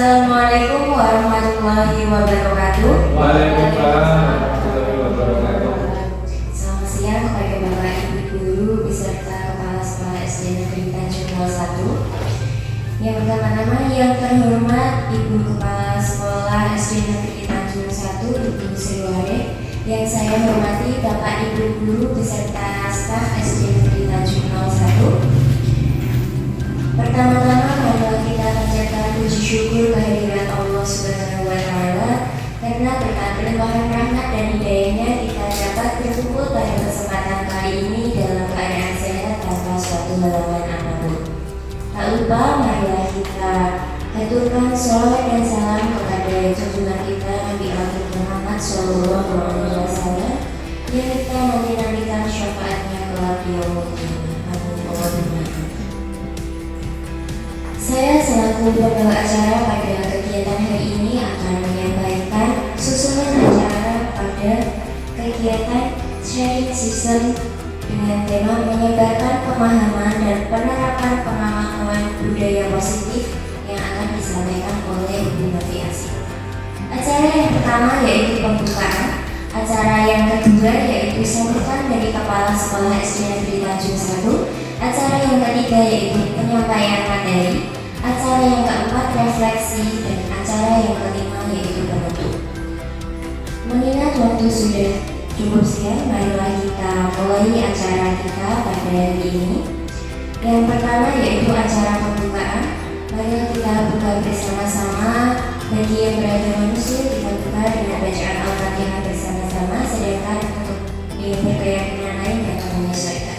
Assalamualaikum warahmatullahi wabarakatuh. Waalaikumsalam warahmatullahi wabarakatuh. Selamat siang kepada Bapak Ibu Guru beserta Kepala Sekolah SD Negeri Tanjung 01. Yang pertama-tama yang terhormat Ibu Kepala Sekolah SD Negeri Tanjung 1 Ibu Sriware. Yang saya hormati Bapak Ibu Guru beserta staf SD Negeri Tanjung 01. Pertama-tama marilah kita panjatkan puji syukur kehadiran Allah Subhanahu wa Ta'ala karena berkat limpahan rahmat dan hidayahnya kita dapat berkumpul pada kesempatan kali ini dalam keadaan sehat tanpa suatu halangan apapun. Tak lupa marilah kita haturkan sholawat dan salam kepada junjungan kita Nabi Muhammad Sallallahu Alaihi Wasallam yang kita nanti-nantikan syafaatnya kelak di yaumul qiyamah. Amin Allahumma. Saya selaku pembawa acara pada kegiatan hari ini akan menyampaikan susunan acara pada kegiatan sharing season dengan tema menyebarkan pemahaman dan penerapan pengalaman budaya positif yang akan disampaikan oleh Ibu Noviasi. Acara yang pertama yaitu pembukaan, acara yang kedua yaitu sambutan dari Kepala Sekolah SD Negeri Tanjung 1, acara yang ketiga yaitu penyampaian materi, acara yang keempat refleksi, dan acara yang kelima yaitu penutup. Mengingat waktu sudah cukup siang, marilah kita mulai acara kita pada hari ini. Yang pertama yaitu acara pembukaan. Marilah kita buka bersama-sama. Bagi yang beragama Muslim kita buka dengan bacaan Al-Fatihah bersama-sama, sedangkan untuk yang berkeyakinan lain dapat menyesuaikan.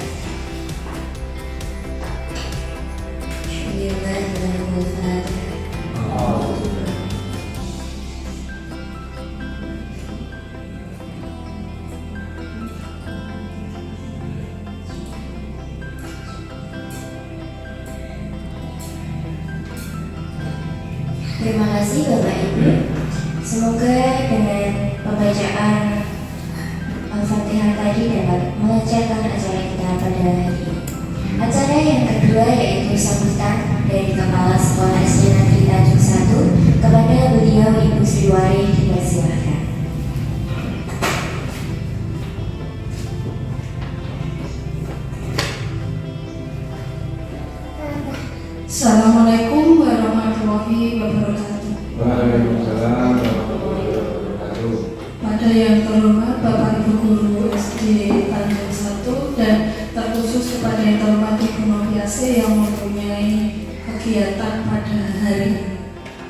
Terima kasih Bapak Ibu. Semoga dengan pembacaan Al-Fatihah tadi dapat melancarkan acara kita pada hari ini. Acara yang kedua yaitu sambutan dari Kepala Sekolah SD Negeri Tanjung 1 kepada beliau Ibu Sriware, dipersilakan. Assalamualaikum warahmatullahi wabarakatuh. Waalaikumsalam warahmatullahi wabarakatuh. Pada yang terhormat Bapak Ibu Guru SD Tanjung 1 dan terkhusus kepada yang terhormat Ibu Noviasi yang mempunyai kegiatan pada hari ini.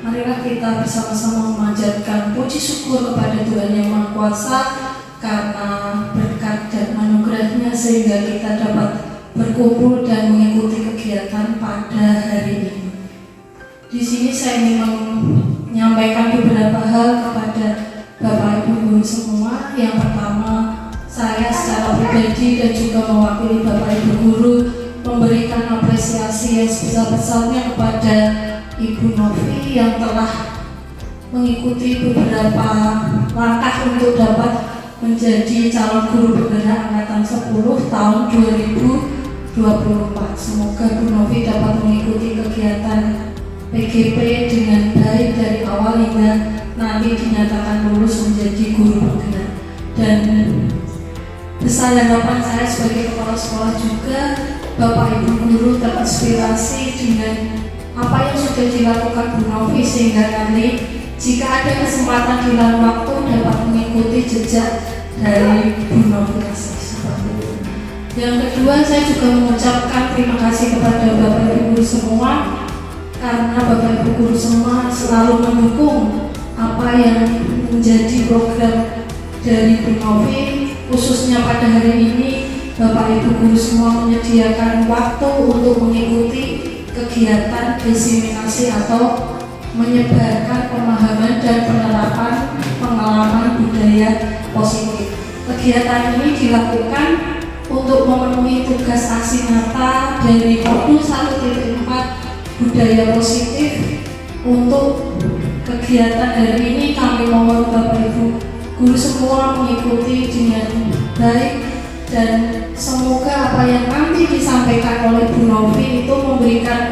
Marilah kita bersama-sama memanjatkan puji syukur kepada Tuhan Yang Maha Kuasa karena berkat dan anugerahnya sehingga kita dapat berkumpul dan mengikuti kegiatan pada hari ini. Di sini saya ingin menyampaikan beberapa hal kepada Bapak Ibu Guru semua. Yang pertama, saya secara pribadi dan juga mewakili Bapak Ibu Guru memberikan apresiasi yang sebesar-besarnya kepada Ibu Novi yang telah mengikuti beberapa langkah untuk dapat menjadi calon guru penggerak angkatan 10 tahun 2024. Semoga Bu Novi dapat mengikuti kegiatan PGP dengan baik dari awal hingga nanti dinyatakan lulus menjadi guru penggerak. Dan besar harapan saya sebagai kepala sekolah juga Bapak Ibu Guru terinspirasi dengan apa yang sudah dilakukan Bu Novi sehingga nanti jika ada kesempatan di lain waktu dapat mengikuti jejak dari Bu Novi. Yang kedua, saya juga mengucapkan terima kasih kepada Bapak Ibu Guru semua karena Bapak Ibu Guru semua selalu mendukung apa yang menjadi program dari Bu Novi. Khususnya pada hari ini Bapak Ibu Guru semua menyediakan waktu untuk mengikuti kegiatan diseminasi atau menyebarkan pemahaman dan penerapan pengalaman budaya positif. Kegiatan ini dilakukan untuk memenuhi tugas aksi nyata dari modul 1.4 budaya positif. Untuk kegiatan hari ini kami mohon Bapak Ibu Guru semua mengikuti dengan baik dan semoga apa yang nanti disampaikan oleh Bu Novi itu memberikan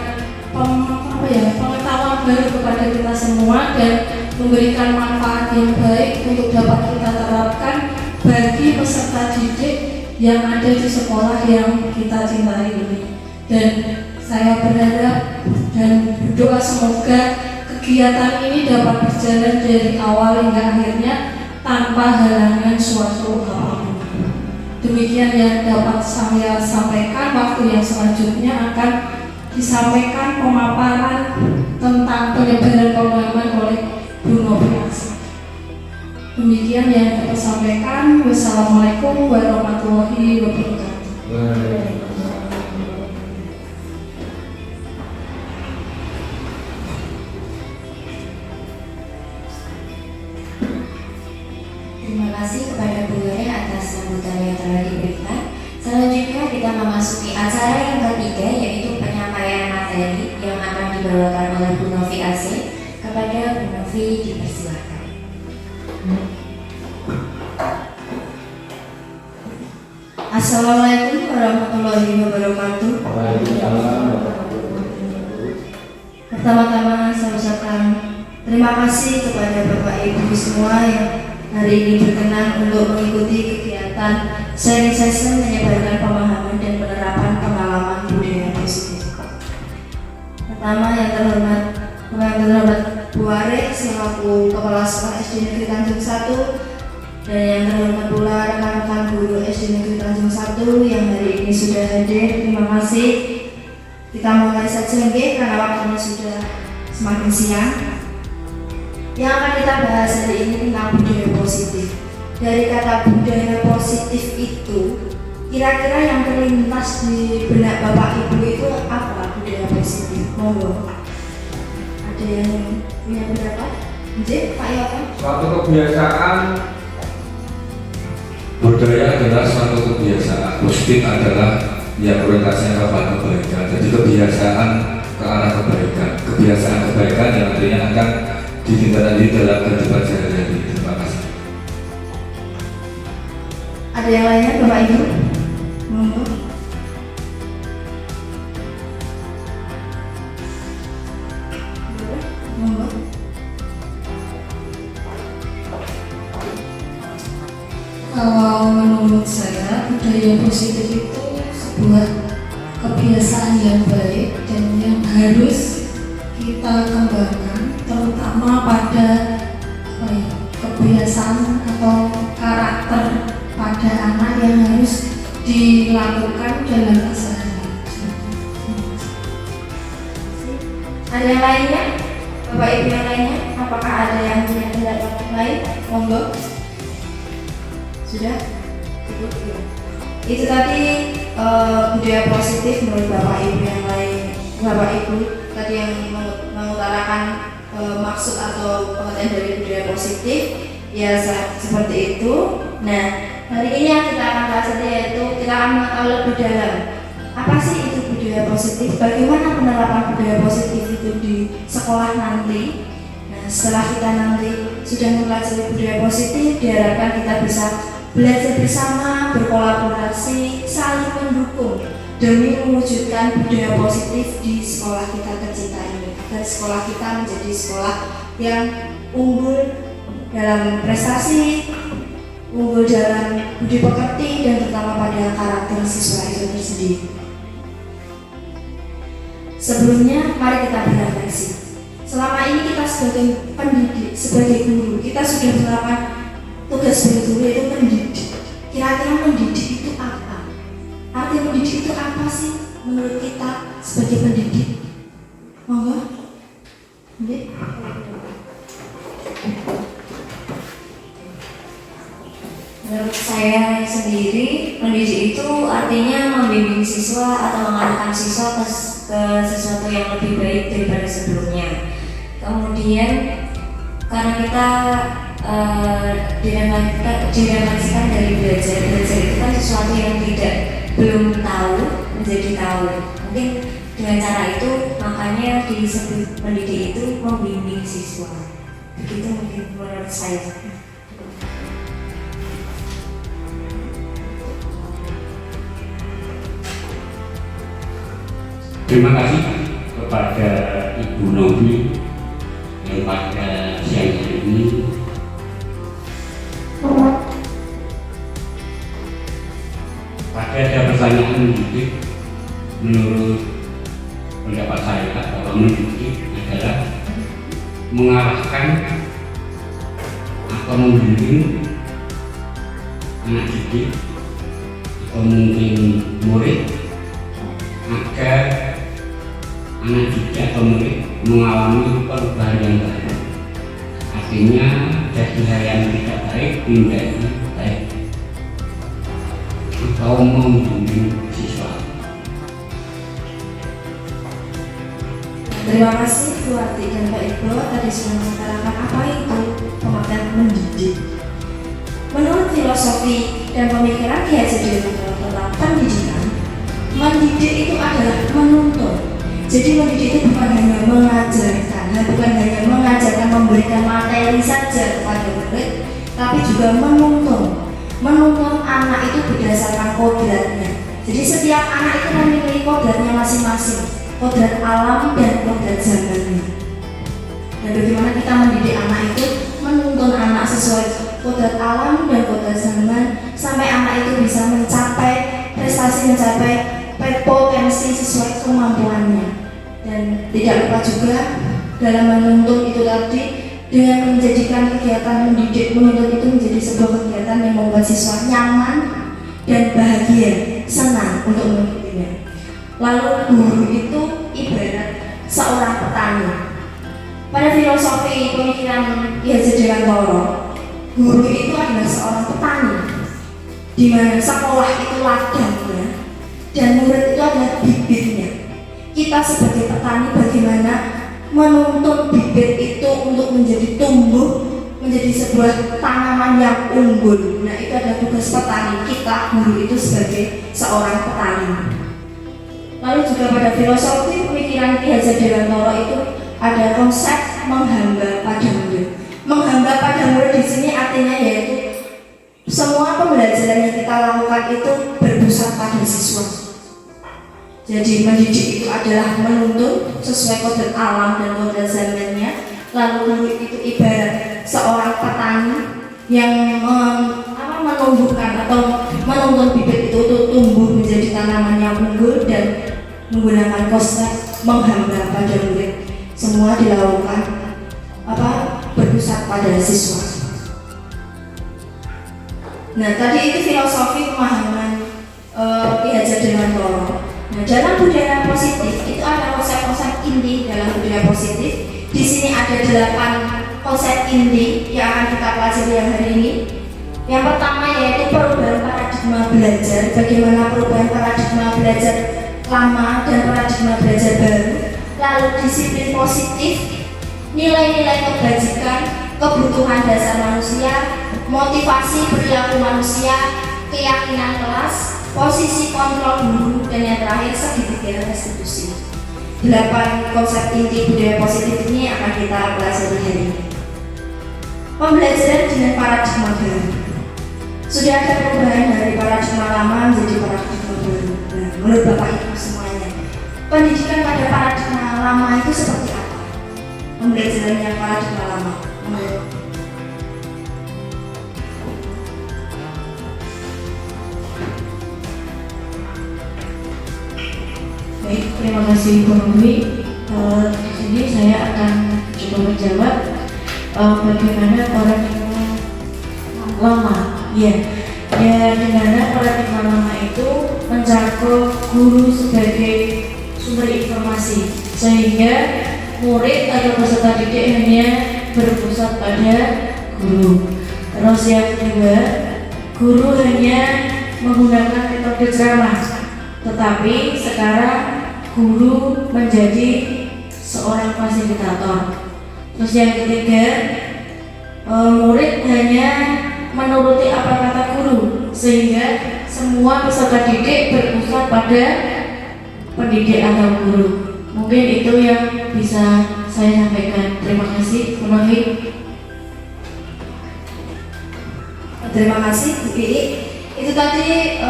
pengetahuan pengalaman baru kepada kita semua dan memberikan manfaat yang baik untuk dapat kita terapkan bagi peserta didik yang ada di sekolah yang kita cintai ini. Dan saya berharap dan berdoa semoga kegiatan ini dapat berjalan dari awal hingga akhirnya tanpa halangan suatu apapun. Demikian yang dapat saya sampaikan. Waktu yang selanjutnya akan disampaikan pemaparan tentang penyebaran pemahaman oleh Bu Novi. Demikian yang dapat sampaikan. Wassalamualaikum warahmatullahi wabarakatuh. Terima kasih kepada Bu Yore atas sambutan yang telah diberikan. Selanjutnya kita memasuki acara yang ketiga, yaitu penyampaian materi yang akan dibawakan oleh Bu Novi AC. Kepada Bu Novi dipersilakan. Assalamualaikum warahmatullahi wabarakatuh. Waalaikumsalam warahmatullahi wabarakatuh. Pertama-tama saya ucapkan terima kasih kepada Bapak Ibu semua yang hari ini berkenan untuk mengikuti kegiatan sharing session menyebarkan pemahaman dan penerapan pengalaman budaya positif. Pertama yang terhormat Bu Are selaku Kepala Sekolah SD Negeri Tanjung 1, dan yang terhormat pula rekan-rekan guru SD Negeri Tanjung 1 yang hari ini sudah hadir. Terima kasih. Kita mulai saja karena waktunya sudah semakin siang. Yang akan kita bahas hari ini tentang budaya positif. Dari kata budaya positif itu, kira-kira yang terlintas di benak Bapak Ibu itu apa budaya positif? Monggo. Ada yang punya pendapat? Pak Yoko? Suatu kebiasaan. Budaya adalah suatu kebiasaan. Positif adalah yang orientasinya kepada kebaikan. Jadi kebiasaan ke arah kebaikan. Kebiasaan kebaikan yang nantinya akan ditindaklanjuti dalam kehidupan sehari-hari. Terima kasih. Ada yang lainnya Bapak Ibu? Monggo. Monggo. Kalau menurut saya budaya positif itu sebuah kebiasaan yang baik dan yang harus kita kembangkan, terutama pada kebiasaan atau karakter pada anak yang harus dilakukan dalam keseharian. Ada yang lainnya? Bapak Ibu yang lainnya? Apakah ada yang punya pendapat lain? Monggo. Sudah? Cukup belum? Itu tadi budaya positif menurut Bapak Ibu yang lain. Bapak Ibu tadi yang mengutarakan maksud atau pengertian dari budaya positif, ya seperti itu. Nah, hari ini yang kita akan bahas yaitu kita akan mengetahui lebih dalam apa sih itu budaya positif, bagaimana penerapan budaya positif itu di sekolah nanti. Nah, setelah kita nanti sudah mempelajari budaya positif, diharapkan kita bisa belajar bersama, berkolaborasi, saling mendukung demi mewujudkan budaya positif di sekolah kita tercinta ini, agar sekolah kita menjadi sekolah yang unggul dalam prestasi, unggul dalam budi pekerti, dan terutama pada karakter siswa itu tersendiri. Sebelumnya, mari kita berefleksi. Selama ini kita sebagai pendidik, sebagai guru, kita sudah melakukan tugas sebagai guru itu mendidik. Kira-kira mendidik itu apa? Arti mendidik itu apa sih menurut kita sebagai pendidik? Monggo. Menurut saya sendiri, mendidik itu artinya membimbing siswa atau mengarahkan siswa ke sesuatu yang lebih baik daripada sebelumnya. Kemudian karena kita direfleksikan dari belajar itu kan sesuatu yang belum tahu menjadi tahu. Mungkin dengan cara itu makanya disebut mendidik itu membimbing siswa. Begitu mungkin menurut saya. Terima kasih kepada Ibu Novi pada siang hari ini. Pada ada pertanyaan mendidik, menurut pendapat saya bahwa mendidik adalah mengarahkan atau membimbing anak didik atau mungkin murid agar anak didik atau murid mengalami perubahan yang baik. Artinya dari hal yang tidak baik menjadi baik atau membimbing siswa. Terima kasih Bu Ati dan Pak Iqbal tadi sudah mengutarakan apa itu pemakaian mendidik. Menurut filosofi dan pemikiran Ki Hajar Dewantara tentang pendidikan, mendidik itu adalah menuntun. Jadi mendidik itu bukan hanya mengajarkan, bukan hanya mengajarkan memberikan materi saja kepada murid, tapi juga menuntun. Menuntun anak itu berdasarkan kodratnya. Jadi setiap anak itu memiliki kodratnya masing-masing, kodrat alam dan kodrat zamannya. Dan bagaimana kita mendidik anak itu menuntun anak sesuai kodrat alam dan kodrat zaman sampai anak itu bisa mencapai prestasi, mencapai potensi sesuai kemampuannya. Dan tidak lupa juga dalam menuntun itu tadi dengan menjadikan kegiatan mendidik menuntun itu menjadi sebuah kegiatan yang membuat siswa nyaman dan bahagia, senang untuk mengikutinya. Lalu guru itu ibarat seorang petani. Pada filosofi pemikiran Ki Hajar Dewantara, guru itu adalah seorang petani, di mana sekolah itu ladangnya dan murid itu adalah bibitnya. Kita sebagai petani bagaimana menuntun bibit itu untuk menjadi tumbuh menjadi sebuah tanaman yang unggul. Nah, itu adalah tugas petani. Kita guru itu sebagai seorang petani. Lalu juga pada filosofi pemikiran Ki Hajar Dewantara itu ada konsep menghamba pada murid. Menghamba pada murid di sini artinya yaitu semua pembelajaran yang kita lakukan itu berpusat pada siswa. Jadi mendidik itu adalah menuntun sesuai kodrat alam dan kodrat zamannya. Lalu guru itu ibarat seorang petani yang menumbuhkan atau menuntun bibit itu untuk tumbuh menjadi tanaman yang unggul dan menggunakan konsep menghamba pada murid. Semua dilakukan berpusat pada siswa. Nah, tadi itu filosofi pemahaman Ki Hajar Dewantara. Nah, dalam budaya positif itu ada konsep-konsep inti dalam budaya positif. Di sini ada 8 konsep inti yang akan kita pelajari yang hari ini. Yang pertama yaitu perubahan paradigma belajar. Bagaimana perubahan paradigma belajar lama dan paradigma belajar baru. Lalu disiplin positif, nilai-nilai kebajikan, kebutuhan dasar manusia, motivasi perilaku manusia, keyakinan kelas, posisi kontrol guru, dan yang terakhir segitiga restitusi. 8 konsep inti budaya positif ini akan kita pelajari hari ini. Pembelajaran dengan paradigma baru. Sudah ada perubahan dari paradigma lama menjadi paradigma baru. Nah, menurut Bapak Ibu semuanya, pendidikan pada paradigma lama itu seperti apa? Pembelajaran yang paradigma lama menurut Baik, terima kasih Bu Nurwi. Di sini saya akan coba menjawab bagaimana paradigma lama. Ya, dimana paradigma lama itu mencakup guru sebagai sumber informasi, sehingga murid atau peserta didik hanya berpusat pada guru. Terus yang kedua, guru hanya menggunakan metode ceramah. Tetapi sekarang guru menjadi seorang fasilitator. Terus yang ketiga, murid hanya menuruti apa kata guru, sehingga semua peserta didik berpusat pada pendidik atau guru. Mungkin itu yang bisa saya sampaikan. Terima kasih, Bu Nurwi. Terima kasih Bu Ii. Itu tadi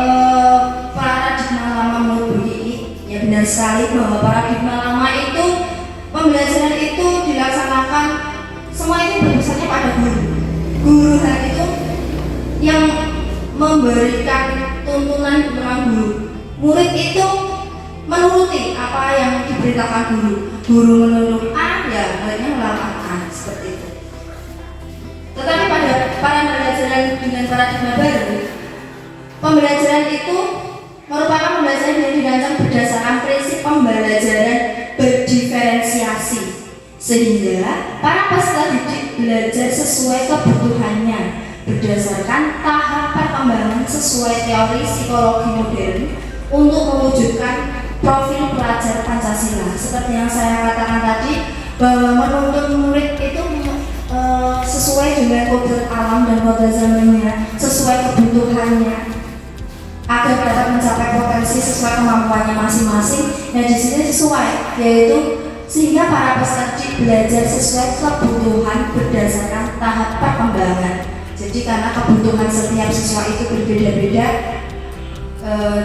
paradigma lama menurut Bu Ii. Ya, benar sekali bahwa paradigma lama itu pembelajaran itu dilaksanakan semua itu berdasarnya pada guru. Guru itu yang memberikan tuntunan kepada guru. Murid itu menuruti apa yang diberitakan guru. Guru menuruti A, ya muridnya melakukan A, seperti itu. Tetapi pada pembelajaran dengan paradigma baru, pembelajaran itu merupakan pembelajaran yang dirancang berdasarkan prinsip pembelajaran berdiferensiasi, sehingga para peserta didik belajar sesuai kebutuhannya berdasarkan tahap perkembangan sesuai teori psikologi modern untuk mewujudkan profil pelajar Pancasila. Seperti yang saya katakan tadi, bahwa menuntun murid itu sesuai dengan kodrat alam dan kodrat zamannya, sesuai kebutuhannya, agar dapat mencapai potensi sesuai kemampuannya masing-masing. Nah, di sini sesuai, yaitu sehingga para peserta didik belajar sesuai kebutuhan berdasarkan tahap perkembangan. Jadi karena kebutuhan setiap siswa itu berbeda-beda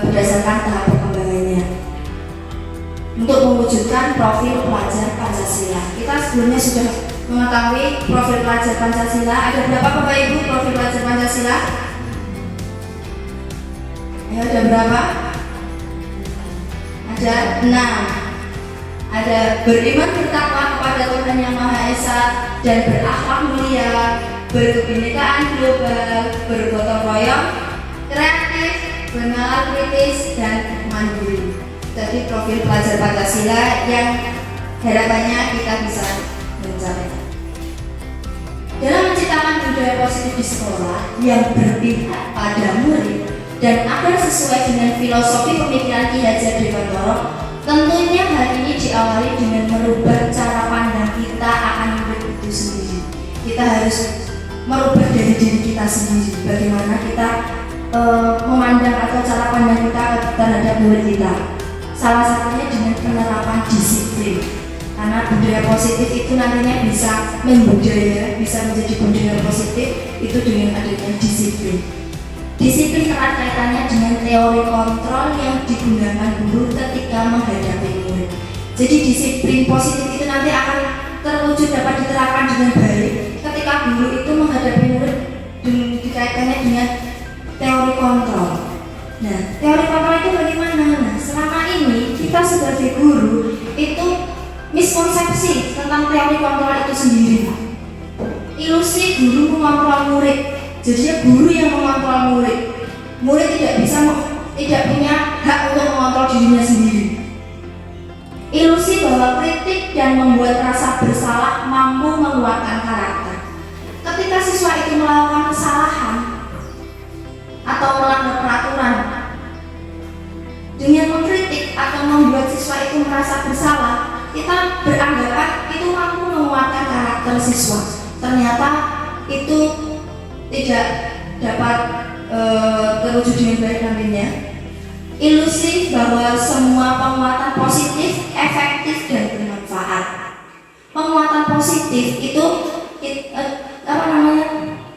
berdasarkan tahap perkembangannya untuk mewujudkan profil pelajar Pancasila. Kita sebelumnya sudah mengetahui profil pelajar Pancasila. Ada berapa Bapak Ibu profil pelajar Pancasila? Ya, ada berapa? Ada 6. Ada beriman bertakwa kepada Tuhan Yang Maha Esa dan berakhlak mulia, berkebinekaan global, bergotong royong, kreatif, bernalar kritis, dan mandiri. Jadi profil pelajar Pancasila yang harapannya kita bisa mencapai. Dalam menciptakan budaya positif di sekolah yang berpihak pada murid dan agar sesuai dengan filosofi pemikiran Ki Hajar Dewantara, tentunya hal ini diawali dengan merubah cara pandang kita akan murid itu sendiri. Kita harus merubah dari diri kita sendiri, bagaimana kita memandang atau cara pandang kita terhadap murid kita. Salah satunya dengan penerapan disiplin, karena budaya positif itu nantinya bisa membudaya, bisa menjadi budaya positif itu dengan adanya disiplin. Disiplin erat kaitannya dengan teori kontrol yang digunakan guru ketika menghadapi murid. Jadi disiplin positif itu nanti akan terwujud dapat diterapkan dengan baik ketika guru itu menghadapi murid dikaitkannya dengan teori kontrol. Nah, teori kontrol itu bagaimana? Nah, selama ini kita sebagai guru itu miskonsepsi tentang teori kontrol itu sendiri. Ilusi guru mengontrol murid. Jadi guru yang mengontrol murid. Murid tidak punya hak untuk mengontrol dirinya sendiri. Ilusi bahwa kritik dan membuat rasa bersalah mampu menguatkan karakter. Ketika siswa itu melakukan kesalahan atau melanggar peraturan, dengan mengkritik atau membuat siswa itu merasa bersalah, kita beranggapan itu mampu menguatkan karakter siswa. Ternyata itu tidak dapat terwujud dengan baik nantinya. Ilusi bahwa semua penguatan positif, efektif, dan bermanfaat. Penguatan positif itu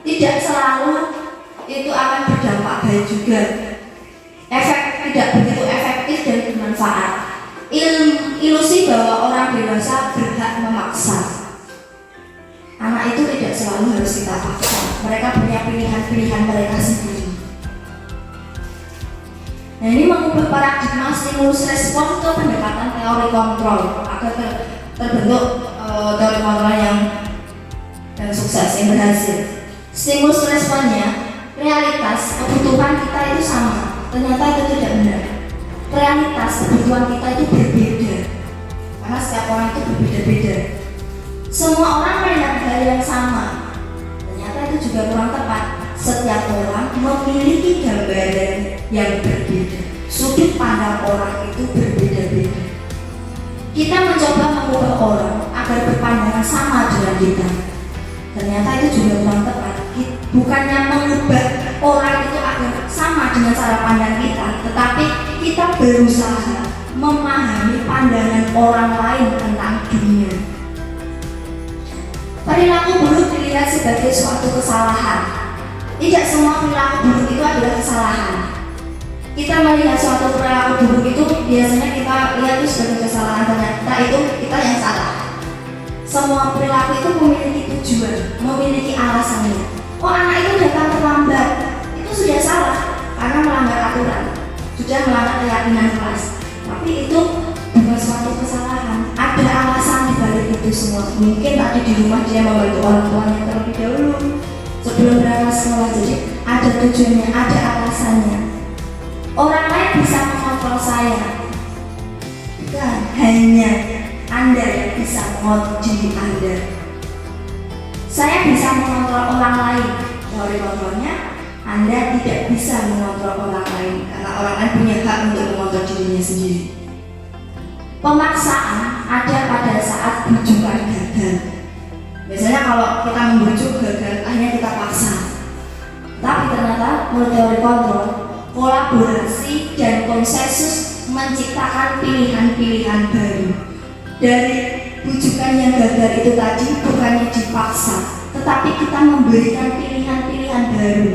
tidak selalu itu akan berdampak baik juga. Tidak begitu efektif dan bermanfaat. Ilusi bahwa orang dewasa berhak memaksa. Anak itu tidak selalu harus kita paksa. Mereka punya pilihan-pilihan mereka sendiri. Nah, ini mengubah paradigma stimulus respon ke pendekatan teori kontrol agar terbentuk teori kontrol yang sukses, yang berhasil. Stimulus responnya, realitas kebutuhan kita itu sama, ternyata itu tidak benar. Realitas kebutuhan kita itu berbeda, karena setiap orang itu berbeda-beda. Semua orang melihat hal yang sama, ternyata itu juga kurang tepat. Setiap orang memiliki gambaran yang berbeda. Sudut pandang orang itu berbeda-beda. Kita mencoba mengubah orang agar berpandangan sama dengan kita, ternyata itu juga kurang tepat. Bukannya mengubah orang itu agar sama dengan cara pandang kita, tetapi kita berusaha memahami pandangan orang lain tentang dunia. Perilaku buruk dilihat sebagai suatu kesalahan. Tidak semua perilaku buruk itu adalah kesalahan. Kita melihat suatu perilaku buruk itu biasanya kita lihat itu sebagai kesalahan, ternyata itu kita yang salah. semua perilaku itu memiliki tujuan, memiliki alasannya. Oh, anak itu datang terlambat, itu sudah salah karena melanggar aturan, sudah melanggar keyakinan kelas. Tapi itu bukan suatu kesalahan, ada alasan di balik itu semua. Mungkin tadi di rumah dia membantu orang tuanya terlebih dahulu sebelum berangkat sekolah, jadi ada tujuannya, ada alasannya. Orang lain bisa mengontrol saya, bukan hanya Anda yang bisa mengontrol diri Anda. Saya bisa mengontrol orang lain, teori kontrolnya Anda tidak bisa mengontrol orang lain karena orang lain punya hak untuk mengontrol dirinya sendiri. Pemaksaan ada pada saat bujukan gagal. Biasanya kalau kita membujuk gagal, akhirnya kita paksa. Tapi ternyata menurut teori kontrol, kolaborasi dan konsensus menciptakan pilihan-pilihan baru. Dari bujukan yang gagal itu tadi bukannya dipaksa, tetapi kita memberikan pilihan-pilihan baru.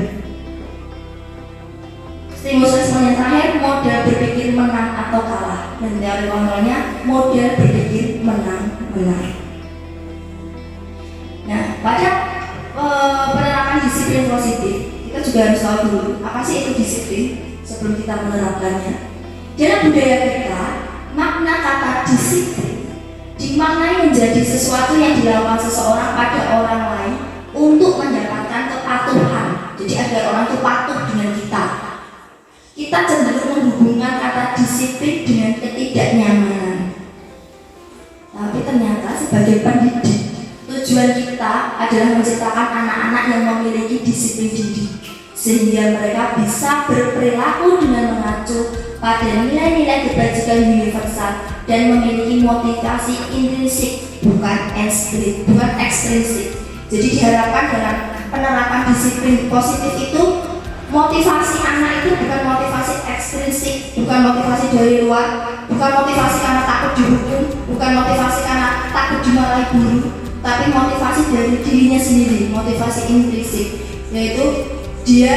Stimulus respon yang terakhir, model berpikir menang atau kalah, dan teori kontrolnya model berpikir menang-menang. Nah, pada penerapan disiplin positif, kita juga harus tahu dulu apa sih itu disiplin sebelum kita menerapkannya. Dalam budaya kita, makna kata disiplin dimaknai menjadi sesuatu yang dilakukan seseorang pada orang lain untuk mendapatkan kepatuhan. Jadi agar orang itu patuh dengan kita. Kita cenderung menghubungkan kata disiplin dengan ketidaknyamanan. Tapi ternyata sebagai pendidik, tujuan kita adalah menciptakan anak-anak yang memiliki disiplin diri, sehingga mereka bisa berperilaku dengan mengacu pada nilai-nilai kebajikan universal dan memiliki motivasi intrinsik, bukan ekstrinsik. Jadi diharapkan dengan penerapan disiplin positif itu, motivasi anak itu bukan motivasi ekstrinsik, bukan motivasi dari luar, bukan motivasi karena takut dihukum, bukan motivasi karena takut dimarahi guru, tapi motivasi dari dirinya sendiri, motivasi intrinsik, yaitu dia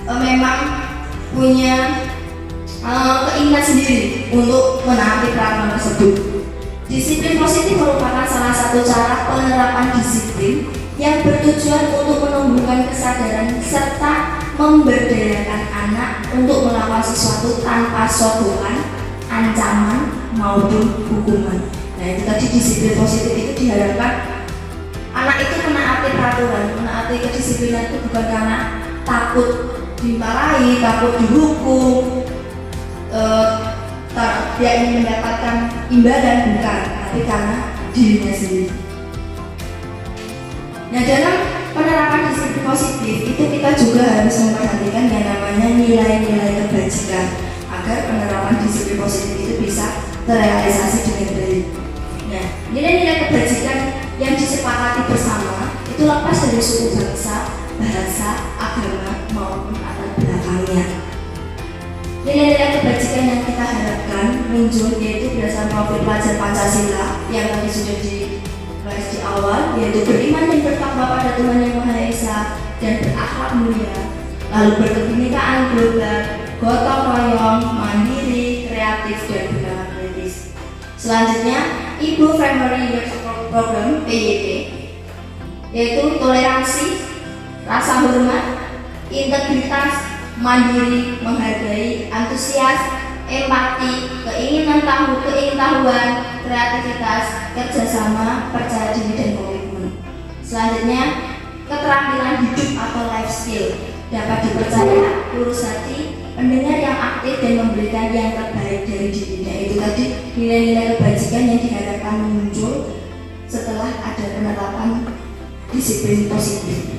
memang punya keinginan sendiri untuk menaati peraturan tersebut. Disiplin positif merupakan salah satu cara penerapan disiplin yang bertujuan untuk menumbuhkan kesadaran serta memberdayakan anak untuk melakukan sesuatu tanpa sokongan, ancaman maupun hukuman. Nah, itu tadi disiplin positif itu diharapkan anak itu menaati peraturan, menaati kedisiplinan itu bukan karena takut dimarahi, takut dihukum, dia ingin mendapatkan imbalan, bukan, tapi karena dirinya sendiri. Nah, dalam penerapan disiplin positif itu kita juga harus memperhatikan yang namanya nilai-nilai kebajikan agar penerapan disiplin positif itu bisa terrealisasi dengan baik. Nah, nilai-nilai kebajikan yang disepakati bersama itu lepas dari suku bangsa, bahasa, agama maupun latar belakangnya. Nilai-nilai kebajikan yang kita harapkan muncul yaitu berdasarkan profil pelajar Pancasila yang tadi sudah dibahas di awal, yaitu beriman dan bertakwa pada Tuhan Yang Maha Esa dan berakhlak mulia, lalu berkebinekaan global, gotong royong, mandiri, kreatif dan berpikir kritis. Selanjutnya, Ibu Primary Youth Program (PYP) yaitu toleransi, rasa hormat, integritas, mandiri, menghargai, antusias, empati, keingintahuan, kreativitas, kerjasama, percaya diri dan komitmen. Selanjutnya, keterampilan hidup atau life skill dapat dipercaya, lurus hati, pendengar yang aktif dan memberikan yang terbaik dari dirinya. Itu tadi nilai-nilai kebajikan yang diharapkan muncul setelah ada penerapan disiplin positif.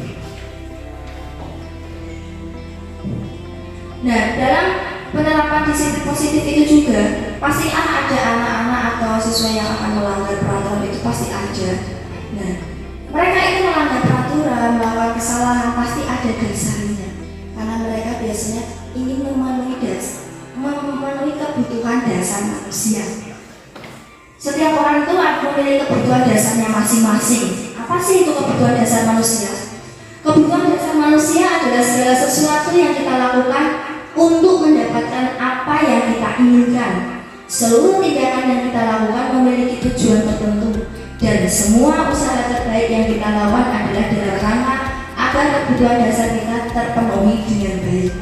Nah, dalam penerapan disiplin positif itu juga pasti ada anak-anak atau siswa yang akan melanggar peraturan, itu pasti ada. Nah, mereka itu melanggar peraturan, melakukan kesalahan pasti ada dasarnya, karena mereka biasanya ingin memenuhi kebutuhan dasar manusia. Setiap orang itu memiliki kebutuhan dasarnya masing-masing. Apa sih itu kebutuhan dasar manusia? Kebutuhan dasar manusia adalah segala sesuatu yang kita lakukan untuk mendapatkan apa yang kita inginkan. Seluruh tindakan yang kita lakukan memiliki tujuan tertentu dan semua usaha terbaik yang kita lakukan adalah dalam rangka agar kebutuhan dasar kita terpenuhi dengan baik.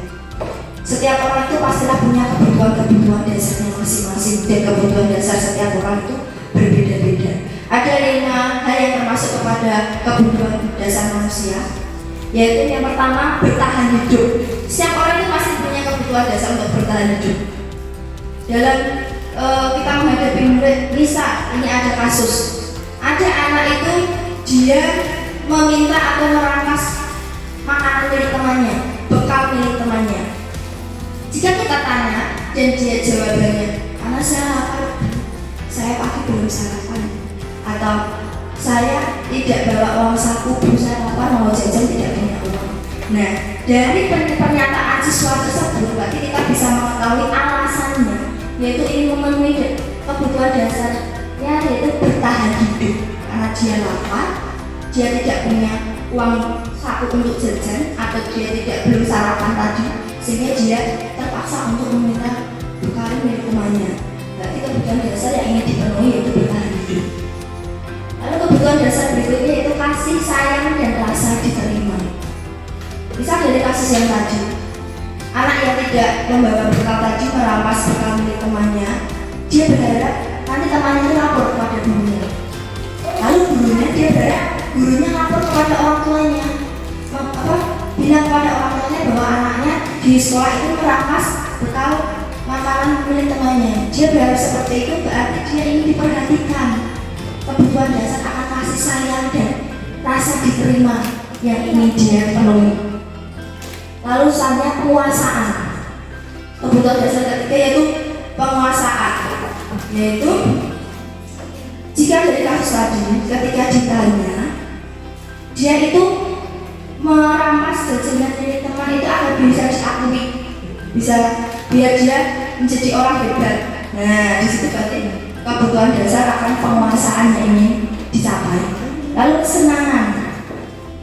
Setiap orang itu pastilah punya kebutuhan dasarnya masing-masing, dan kebutuhan dasar setiap orang itu berbeda-beda. Ada 5 hal yang termasuk kepada kebutuhan dasar manusia, yaitu yang pertama, bertahan hidup. Setiap orang itu pasti punya kebutuhan dasar untuk bertahan hidup. Dalam kita menghadapi murid, misal ini ada kasus, ada anak itu dia meminta atau merampas makanan milik temannya, bekal milik temannya. Jika kita tanya dan dia jawabannya, karena saya lapar, saya pagi belum sarapan, atau saya tidak bawa uang saku, saya lapar mau jajan tidak punya uang. Nah, dari pernyataan siswa tersebut berarti kita bisa mengetahui alasannya, yaitu ingin memenuhi kebutuhan dasarnya, yaitu bertahan hidup. Karena dia lapar, dia tidak punya uang saku untuk jajan, atau dia belum sarapan tadi, sehingga dia terpaksa untuk meminta bekal milik temannya. Berarti kebutuhan dasar yang ingin dipenuhi yaitu bertahan hidup. Lalu kebutuhan dasar berikutnya yaitu kasih sayang dan rasa diterima. Misal dari kasus yang tadi, anak yang tidak membawa bekal tadi merampas bekal milik temannya, dia berharap nanti temannya itu lapor kepada gurunya. Lalu dia berharap gurunya lapor kepada orang tuanya, bilang kepada orang tuanya bahwa anaknya di sekolah itu merampas bekal makanan milik temannya. Dia berharap seperti itu, berarti dia ingin diperhatikan. Kebutuhan dasar akan kasih sayang dan rasa diterima yang ingin dia penuhi. Lalu selanjutnya penguasaan. Kebutuhan dasar ketiga yaitu penguasaan, yaitu jika dari kasus tadi ketika ditanya dia itu merampas jajanan milik teman itu agar bisa diakui, bisa biar dia menjadi orang hebat. Nah, di situ berarti kebutuhan dasar akan penguasaan yang ingin dicapai. Lalu kesenangan,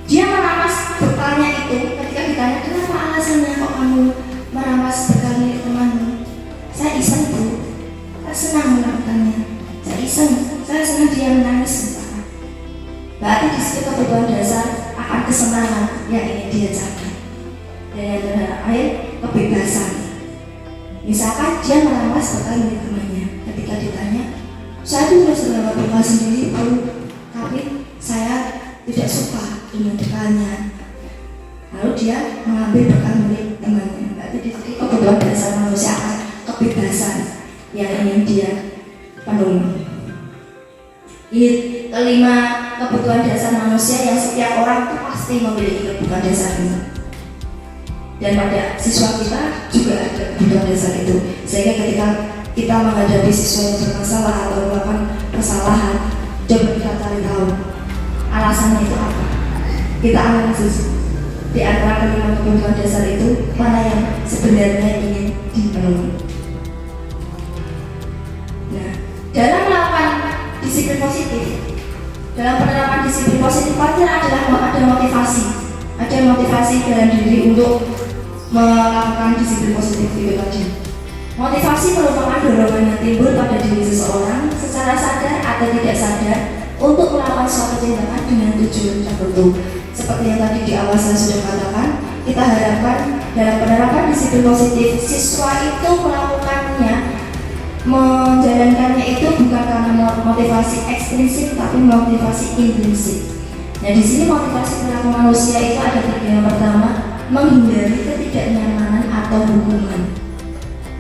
dia merampas bekalnya itu ketika ditanya kenapa alasannya kok kamu merampas bekal milik temanmu. Saya iseng bu, saya senang melakukannya. Saya iseng, saya senang dia menangis. Berarti di situ kebutuhan dasar akan kesenangan yang ingin dia capai. Dan yang terakhir kebebasan. Misalkan dia merampas bekal milik temannya, ketika ditanya, saya itu sudah bawa bekal sendiri, tapi saya tidak suka dengan bekalnya. Lalu dia mengambil bekal milik temannya. Berarti di situ kebutuhan dasar manusia akan kebebasan yang ingin dia penuhi. Ini kelima kebutuhan dasar manusia yang setiap orang itu pasti memiliki kebutuhan dasar ini. Dan pada siswa kita juga ada kebutuhan dasar itu, sehingga ketika kita menghadapi siswa yang bermasalah atau melakukan kesalahan, coba kita cari tahu alasannya itu apa. Kita analisis di antara kelima kebutuhan dasar itu mana yang sebenarnya ingin dipenuhi. Nah, dalam melakukan disiplin positif, dalam penerapan disiplin positif pasti adalah ada motivasi dalam diri untuk melakukan disiplin positif itu tadi. Motivasi merupakan dorongan yang timbul pada diri seseorang secara sadar atau tidak sadar untuk melakukan suatu tindakan dengan tujuan tertentu. Seperti yang tadi di awal saya sudah katakan, kita harapkan dalam penerapan disiplin positif siswa itu melakukannya, menjalankannya itu bukan karena motivasi ekstrinsik tapi motivasi intrinsik. Nah, di sini motivasi perilaku manusia itu ada tiga. Yang pertama, menghindari ketidaknyamanan atau hukuman.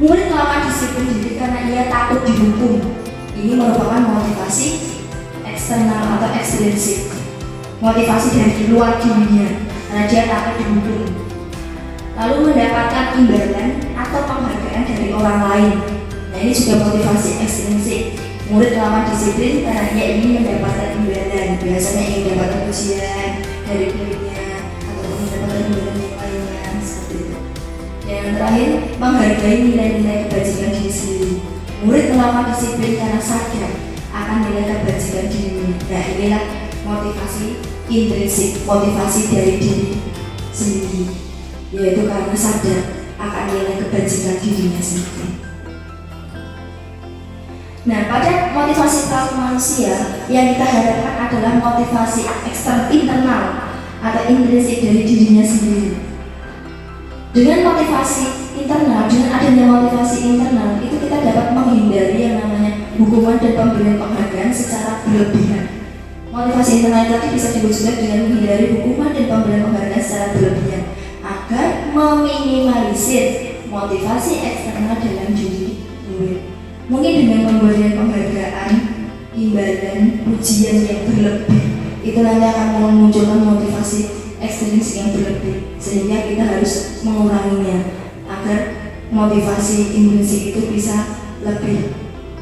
Murid melakukan disiplin diri karena ia takut dihukum. Ini merupakan motivasi eksternal atau ekstrinsik. Motivasi dari luar dirinya karena dia takut dihukum. Lalu mendapatkan imbalan atau penghargaan dari orang lain. Nah, ini juga motivasi ekstrinsik. Murid melakukan disiplin karena ia ingin mendapatkan imbalan. Biasanya ingin mendapatkan ujian dari gurunya atau mendapatkan imbalan yang lainnya, seperti itu. Yang terakhir, menghargai nilai-nilai kebajikan diri sendiri. Murid melakukan disiplin karena sadar akan nilai kebajikan dirinya. Nah, inilah motivasi intrinsik, motivasi dari diri sendiri, yaitu karena sadar akan nilai kebajikan dirinya sendiri. Nah, pada motivasi pelaku manusia yang kita harapkan adalah motivasi internal atau intrinsik dari dirinya sendiri. Dengan motivasi internal, dengan adanya motivasi internal, itu kita dapat menghindari yang namanya hukuman dan pemberian penghargaan secara berlebihan. Motivasi internal tadi bisa diwujudkan dengan menghindari hukuman dan pemberian penghargaan secara berlebihan agar meminimalisir motivasi eksternal dalam diri murid. Mungkin dengan pemberian penghargaan, imbalan, pujian yang berlebih, itu nanti akan memunculkan motivasi ekstrinsik yang berlebih, sehingga kita harus menguranginya agar motivasi intrinsik itu bisa lebih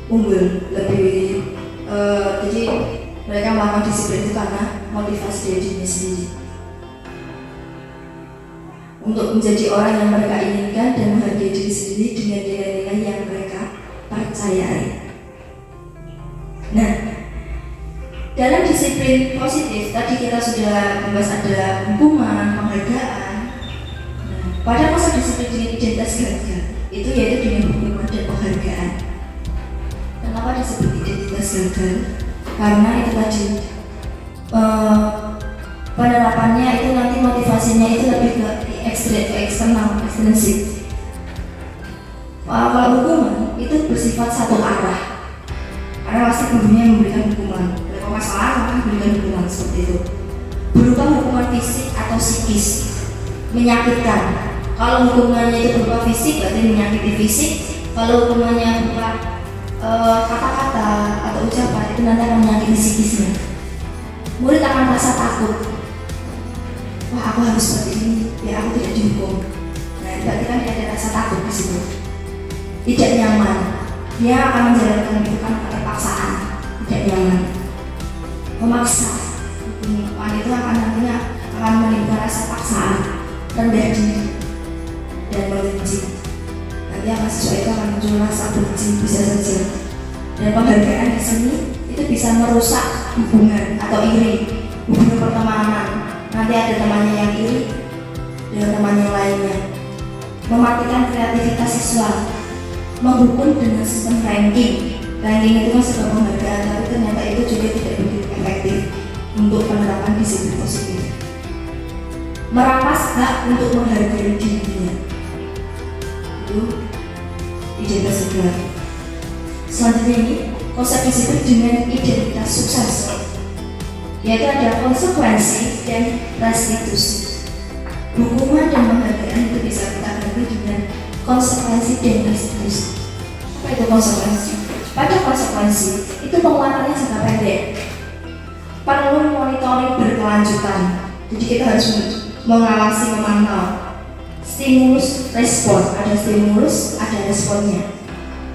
unggul, lebih jadi mereka melakukan disiplin itu karena motivasi dari dirinya sendiri untuk menjadi orang yang mereka inginkan dan menghargai diri sendiri dengan nilai-nilai yang mereka percayai. Nah, dalam disiplin positif tadi kita sudah membahas ada hukuman, penghargaan. Nah, pada masa disiplin dengan identitas gagal itu yaitu dengan hukuman dan penghargaan. Kenapa disebut identitas gagal? Karena itu tadi penerapannya itu nanti motivasinya itu lebih ke eksternal, ekstrinsik. Kalau hukuman itu bersifat satu arah, karena pasti gurunya yang memberikan hukuman. Kalau masalah maka memberikan hukuman seperti itu, berupa hukuman fisik atau psikis, menyakitkan. Kalau hukumannya itu berupa fisik berarti menyakiti fisik. Kalau hukumannya berupa kata-kata atau ucapan itu nanti akan menyakiti psikisnya. Murid akan merasa takut. Wah, aku harus seperti ini biar aku tidak dihukum. Nah, berarti kan dia ada rasa takut di situ. Tidak nyaman. Dia akan menjalankan itu kan pada paksaan. Tidak nyaman. Memaksa. Hukuman itu akan nantinya akan menimbulkan rasa paksaan, rendah diri, dan membenci. Nanti akan sesuai itu akan muncul rasa benci bisa saja. Dan penghargaan di sini itu bisa merusak hubungan atau iri, hubungan pertemanan. Nanti ada temannya yang iri dengan teman yang lainnya. Mematikan kreativitas siswa, menghukum dengan sistem ranking. Ranking itu kan sebuah penghargaan, tapi ternyata itu juga tidak begitu efektif untuk penerapan disiplin positif. Merampas hak untuk menghargai dirinya. Itu identitas gagal. Selanjutnya ini konsep disiplin dengan identitas sukses, yaitu ada konsekuensi dan restitusi. Hukuman dan penghargaan itu bisa kita ganti dengan konsekuensi dan restitusi. Apa itu konsekuensi? Pada konsekuensi itu penguatannya jangka pendek, perlu monitoring berkelanjutan. Jadi kita harus mengawasi, memantau. Stimulus, respon, ada stimulus, ada responnya.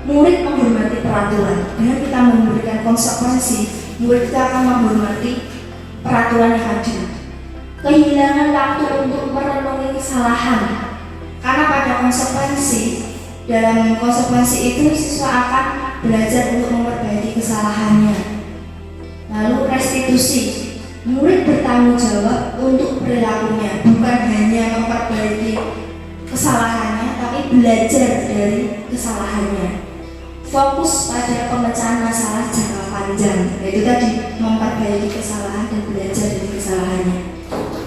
Murid menghormati peraturan. Dengan kita memberikan konsekuensi, murid kita akan menghormati peraturan yang ada. Kehilangan waktu untuk merenungi kesalahan, karena pada konsekuensi, dalam konsekuensi itu siswa akan belajar untuk memperbaiki kesalahannya. Lalu restitusi, murid bertanggung jawab untuk perilakunya, bukan hanya memperbaiki kesalahannya, tapi belajar dari kesalahannya. Fokus pada pemecahan masalah jangka panjang, yaitu tadi memperbaiki kesalahan dan belajar dari kesalahannya.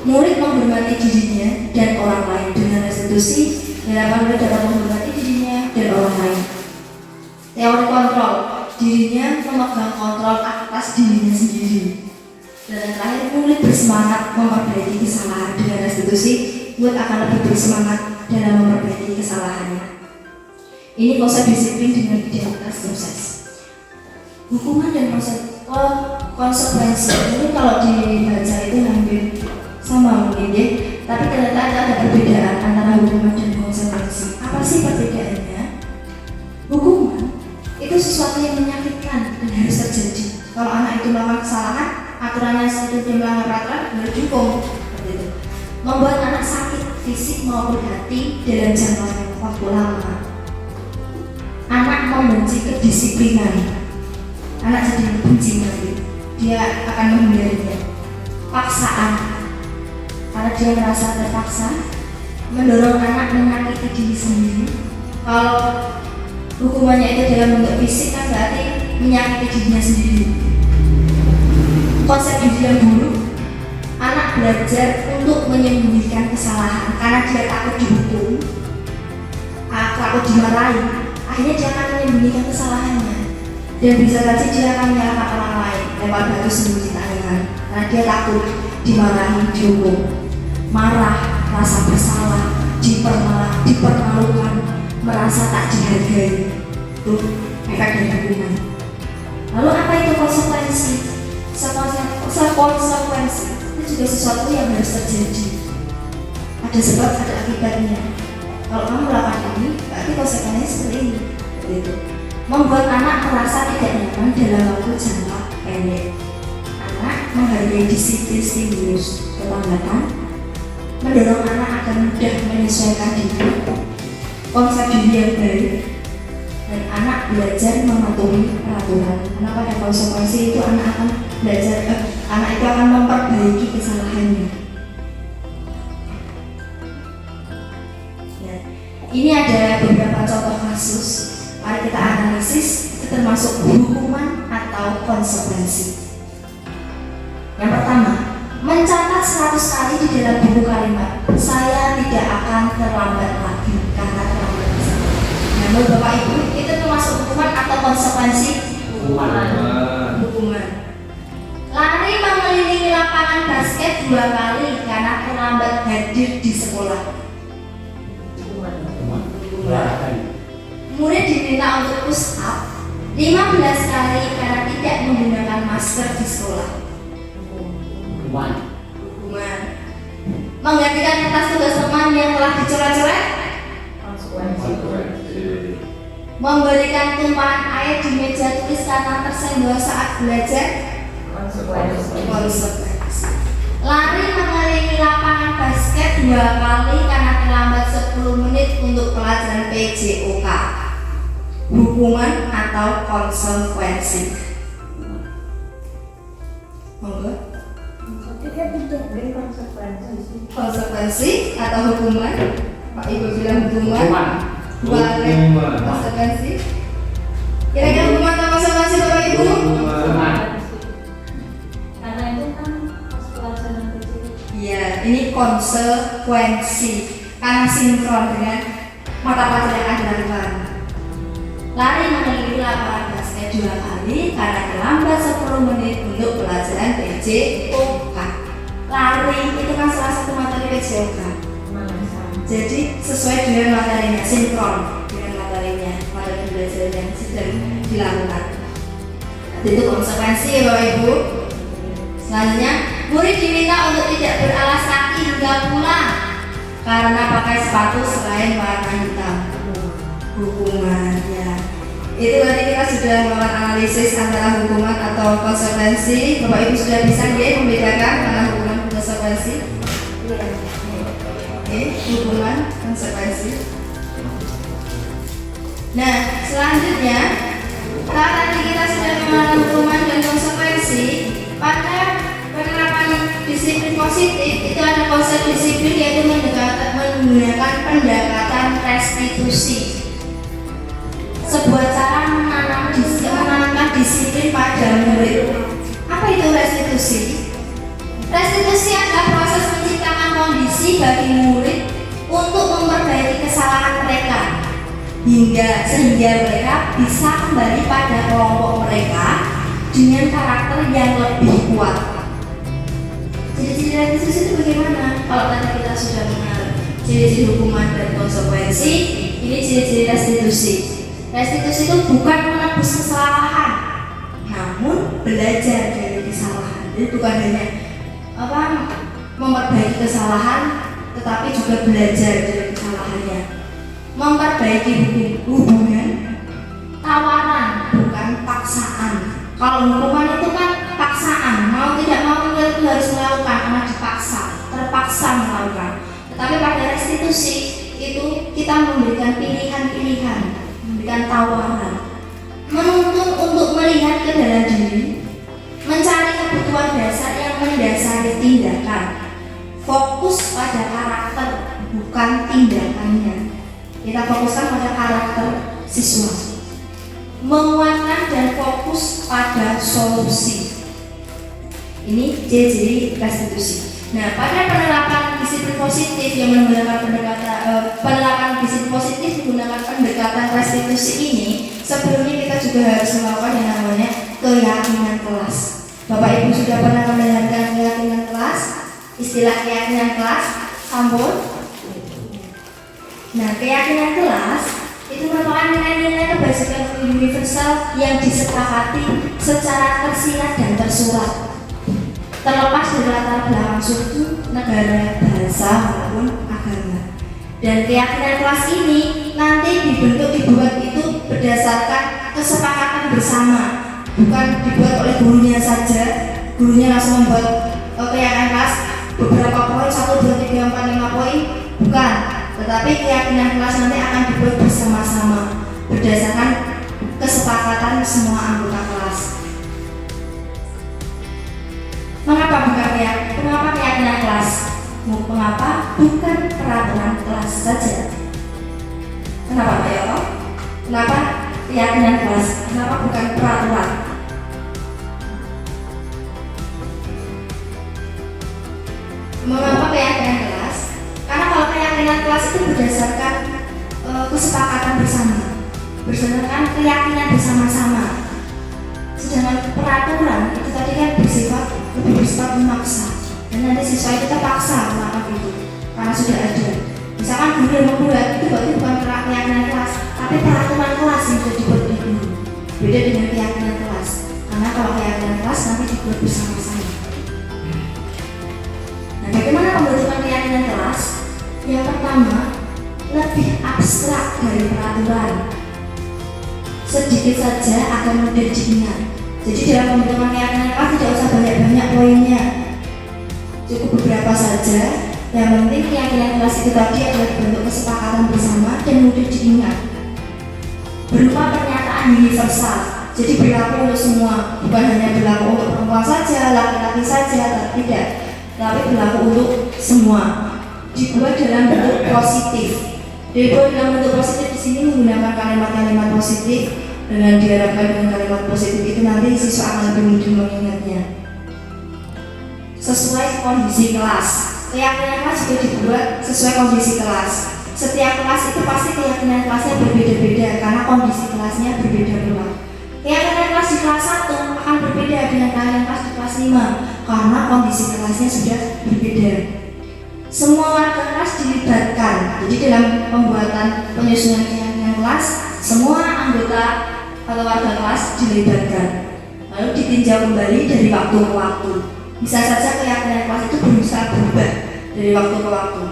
Murid menghormati dirinya dan orang lain. Dengan restitusi, diharapkan murid dapat menghormati dirinya dan orang lain. Teori kontrol, dirinya memegang kontrol atas dirinya sendiri. Dan yang terakhir, murid bersemangat memperbaiki kesalahan. Dengan restitusi, murid akan lebih bersemangat dalam memperbaiki kesalahannya. Ini konsep disiplin dengan identitas sukses. Hukuman dan konsekuensi ini kalau dibaca itu hampir sama mungkin ya, tapi ternyata ada perbedaan antara hukuman dan konsekuensi. Apa sih perbedaannya? Hukuman itu sesuatu yang menyakitkan dan harus terjadi. Kalau anak itu melakukan kesalahan, aturannya seperti dia melanggar peraturan, harus dihukum. Membuat anak sakit fisik maupun hati dalam jangka waktu lama. Anak membenci kedisiplinan. Anak jadi benci lagi. Dia akan menghindarinya. Paksaan, karena dia merasa terpaksa, mendorong anak menyakiti diri sendiri. Kalau hukumannya itu dalam bentuk fisik kan berarti menyakiti dirinya sendiri. Konsep diri yang buruk, anak belajar untuk menyembunyikan kesalahan karena dia takut dihukum, takut dimarahi. Akhirnya dia akan menyembunyikan kesalahannya, dan bisa saja dia akan menyalahkan orang lain lewat batu sembunyi tangan karena dia takut dimarahi, dihukum. Marah, rasa bersalah, dipermalukan, merasa tak dihargai. Itu efek dari hukuman. Lalu apa itu konsekuensi? Konsekuensi itu juga sesuatu yang harus terjadi. Ada sebab, ada akibatnya. Kalau kamu melakukan ini, berarti konsekuensinya seperti ini. Begitu. Membuat anak merasa tidak nyaman dalam waktu jangka pendek. Anak menghargai disiplin stimulus kelambakan, mendorong anak agar mudah menyesuaikan diri, konsep diri yang baik, dan anak belajar mematuhi peraturan. Karena pada konsekuensi itu anak akan belajar, anak itu akan memperbaiki kesalahannya. Ya. Ini ada beberapa contoh kasus. Mari kita analisis, itu termasuk hukuman atau konsekuensi. Yang pertama, mencatat 100 kali di dalam buku kalimat, saya tidak akan terlambat lagi karena terlambat bersama. Namun Bapak Ibu, itu termasuk hukuman atau konsekuensi? Hukuman. Lari mengelilingi lapangan basket 2 kali karena terlambat hadir di sekolah. Hukuman. Murid diminta untuk push up 15 kali karena tidak menggunakan masker di sekolah. Hukuman. Menggantikan kertas tugas teman yang telah dicoret-coret. Konsekuensi. Memberikan tumpahan air di meja tulis karena tersenggol saat belajar. Konsekuensi. Lari mengelilingi lapangan basket 2 kali karena terlambat 10 menit untuk pelajaran PJOK. Hukuman atau konsekuensi? Monggo. Konsekuensi atau hukuman? Pak Ibu bilang hukuman. Hukuman. Konsekuensi. Kira-kira hukuman atau konsekuensi Bapak Ibu? Karena itu kan pas pelajaran kecil. Iya, ini konsekuensi karena sinkron dengan mata pelajaran yang akan dilakukan. Lari mengelilingi lapangan basket 2 kali karena terlambat 10 menit untuk pelajaran PJOK. Lari itu kan salah satu materi PJOK. Jadi sesuai dengan materinya, sinkron dengan materinya, materi belajar yang sedang dilakukan. Itu konsekuensi ya Bapak Ibu. Selanjutnya, murid diminta untuk tidak beralas kaki hingga pulang karena pakai sepatu selain warna hitam. Hukuman ya. Itu tadi kita sudah melakukan analisis antara hukuman atau konsekuensi. Bapak Ibu sudah bisa ya membedakan mana hukuman dan konsekuensi? Oke, hukuman, konsekuensi. Nah, selanjutnya kalau tadi kita sudah mengenal hukuman dan konsekuensi, pada penerapan disiplin positif itu ada konsep disiplin yaitu menggunakan pendekatan restitusi. Sebuah cara menanamkan disiplin pada murid. Apa itu restitusi? Restitusi adalah proses menciptakan kondisi bagi murid untuk memperbaiki kesalahan mereka sehingga mereka bisa kembali pada kelompok mereka dengan karakter yang lebih kuat. Ciri-ciri restitusi itu bagaimana? Kalau tadi kita sudah mengenal ciri-ciri hukuman dan konsekuensi, ini ciri-ciri restitusi. Restitusi itu bukan menebus kesalahan, namun belajar dari kesalahan. Jadi bukan hanya memperbaiki kesalahan, tetapi juga belajar dari kesalahannya. Memperbaiki hubungan, tawaran bukan paksaan. Kalau hukuman itu kan paksaan, mau tidak mau kita harus melakukan karena terpaksa melakukan. Tetapi pada restitusi itu kita memberikan pilihan-pilihan, memberikan tawaran, menuntun untuk melihat ke dalam diri, mencari kebutuhan dasar yang mendasari tindakan, fokus pada karakter bukan tindakannya. Kita fokuskan pada karakter siswa. menguatkan dan fokus pada solusi. Ini ciri-ciri restitusi. Nah, pada penerapan disiplin positif yang menggunakan penerapan disiplin positif menggunakan pendekatan restitusi ini, sebelumnya kita juga harus melakukan yang namanya keyakinan kelas. Bapak Ibu sudah pernah mendengarkan keyakinan kelas? Istilah keyakinan kelas, sampun? Nah, keyakinan kelas itu merupakan nilai-nilai kebajikan universal yang disepakati secara tersirat dan tersurat, terlepas dari latar belakang suku, negara, bahasa, maupun agama. Dan keyakinan kelas ini nanti dibuat itu berdasarkan kesepakatan bersama, bukan dibuat oleh gurunya saja. Gurunya langsung membuat keyakinan kelas beberapa poin, 1, 2, 3, 4, 5 poin, bukan. Tetapi keyakinan kelas nanti akan dibuat bersama-sama berdasarkan kesepakatan semua anggota kelas. Mengapa keyakinan kelas? Mengapa bukan peraturan kelas saja? Kenapa Pak Yoko? Kenapa keyakinan kelas? Kenapa bukan peraturan? Mengapa keyakinan kelas? Karena kalau keyakinan kelas itu berdasarkan kesepakatan bersama, berdasarkan keyakinan bersama-sama. Sedangkan peraturan itu tadi kan lebih bersifat memaksa, dan nanti siswa itu terpaksa melakukan itu karena sudah ada. Misalkan guru yang membuat itu berarti bukan keyakinan kelas, tapi peraturan kelas yang sudah dibuat oleh guru. Beda dengan keyakinan kelas, karena kalau keyakinan kelas nanti dibuat bersama-sama. Nah, bagaimana pembentukan keyakinan kelas? Yang pertama, lebih abstrak dari peraturan. Sedikit saja akan mudah diingat. Jadi dalam pembentukan keyakinan kelas tidak usah banyak-banyak poinnya, cukup beberapa saja. Yang penting keyakinan kelas itu tadi adalah bentuk kesepakatan bersama dan mudah diingat, berupa pernyataan universal. Jadi berlaku untuk semua, bukan hanya berlaku untuk perempuan saja, laki-laki saja, tidak, tapi berlaku untuk semua. Dibuat dalam bentuk positif. Dibuat dalam bentuk positif di sini menggunakan kalimat-kalimat positif, dengan diharapkan dengan kalimat positif itu nanti siswa akan lebih mudah mengingatnya. Sesuai kondisi kelas. Keyakinan kelas juga dibuat sesuai kondisi kelas. Setiap kelas itu pasti keyakinan kelasnya berbeda-beda karena kondisi kelasnya berbeda pula. Keyakinan kelas di kelas 1 akan berbeda dengan keyakinan kelas di kelas 5 karena kondisi kelasnya sudah berbeda. Semua warga kelas dilibatkan. Jadi dalam pembuatan penyusunan keyakinan kelas, semua anggota atau warga kelas dilibatkan. Lalu ditinjau kembali dari waktu ke waktu. Bisa saja keyakinan kelas itu berusaha berubah dari waktu ke waktu.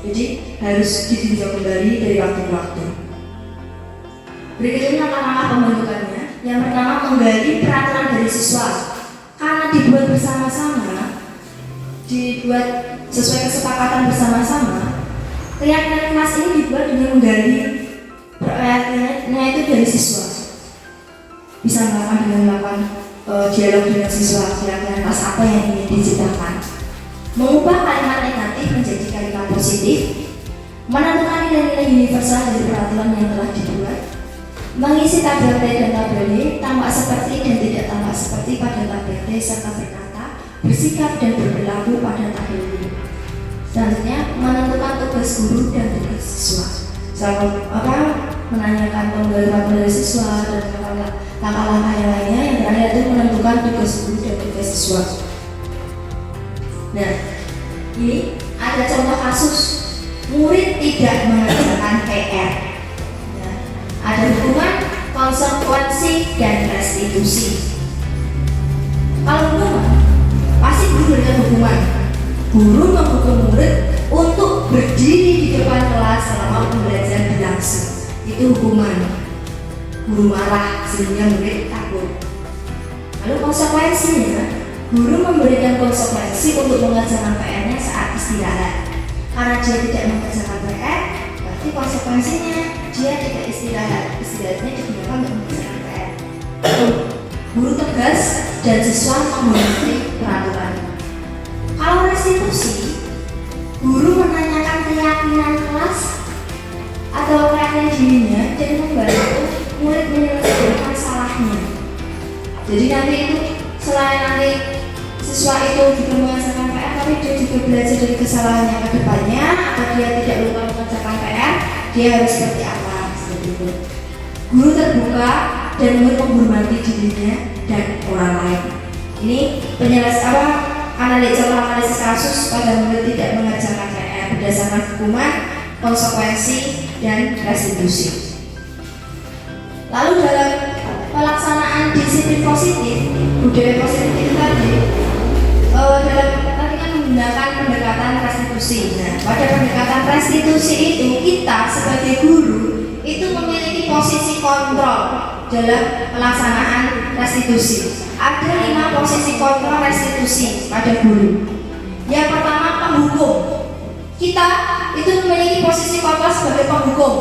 Jadi harus ditinjau kembali dari waktu ke waktu. Berikutnya langkah-langkah pembentukannya. Yang pertama, menggali peraturan dari siswa. Karena dibuat bersama-sama, dibuat sesuai kesepakatan bersama-sama, keyakinan kelas ini dibuat dengan menggali keyakinannya itu dari siswa. Bisa melakukan dialog dengan siswa, keyakinan kelas apa yang ingin diciptakan. Mengubah kalimat negatif menjadi kalimat positif, menentukan nilai-nilai universal dari peraturan yang telah dibuat, mengisi tabel T dan tabel Y, tampak seperti dan tidak tampak seperti pada tabel T serta berkata, bersikap dan berperilaku pada tabel Y. Selanjutnya, menentukan tugas guru dan tugas siswa. Menanyakan pembelajaran dari siswa dan langkah-langkah yang lainnya. Yang terakhir itu menentukan tugas guru dan tugas siswa. Nah, ini ada contoh kasus murid tidak mengerjakan PR. Nah, ada hukuman, konsekuensi, dan restitusi. Kalau hukuman, pasti guru berikan hukuman. Guru menghukum murid untuk berdiri di depan kelas selama pembelajaran berlangsung. Itu hukuman. Guru marah sehingga murid takut. Lalu konsekuensinya, guru memberikan konsekuensi untuk mengerjakan PR-nya saat istirahat. Karena dia tidak mengerjakan PR, berarti konsekuensinya dia tidak istirahat. Istirahatnya digunakan untuk mengerjakan PR. Guru tegas dan siswa menghormati peraturan. Kalau restitusi, guru menanyakan keyakinan kelas atau keyakinan dirinya dan membantu murid menyelesaikan salahnya. Jadi nanti itu selain nanti siswa itu juga mengerjakan PR, tapi dia juga belajar dari kesalahannya ke depannya, agar dia tidak lupa mengerjakan PR, dia harus seperti apa, seperti itu. Guru terbuka dan murid menghormati dirinya dan orang lain. Ini analisis kasus pada murid tidak mengerjakan PR berdasarkan hukuman, konsekuensi, dan restitusi. Lalu dalam pelaksanaan disiplin positif, budaya positif itu tadi tadi kan menggunakan pendekatan restitusi. Nah, pada pendekatan restitusi itu kita sebagai guru itu memiliki posisi kontrol dalam pelaksanaan restitusi. Ada 5 posisi kontrol restitusi pada guru. Yang pertama, penghukum. Kita itu memiliki posisi kontrol sebagai penghukum,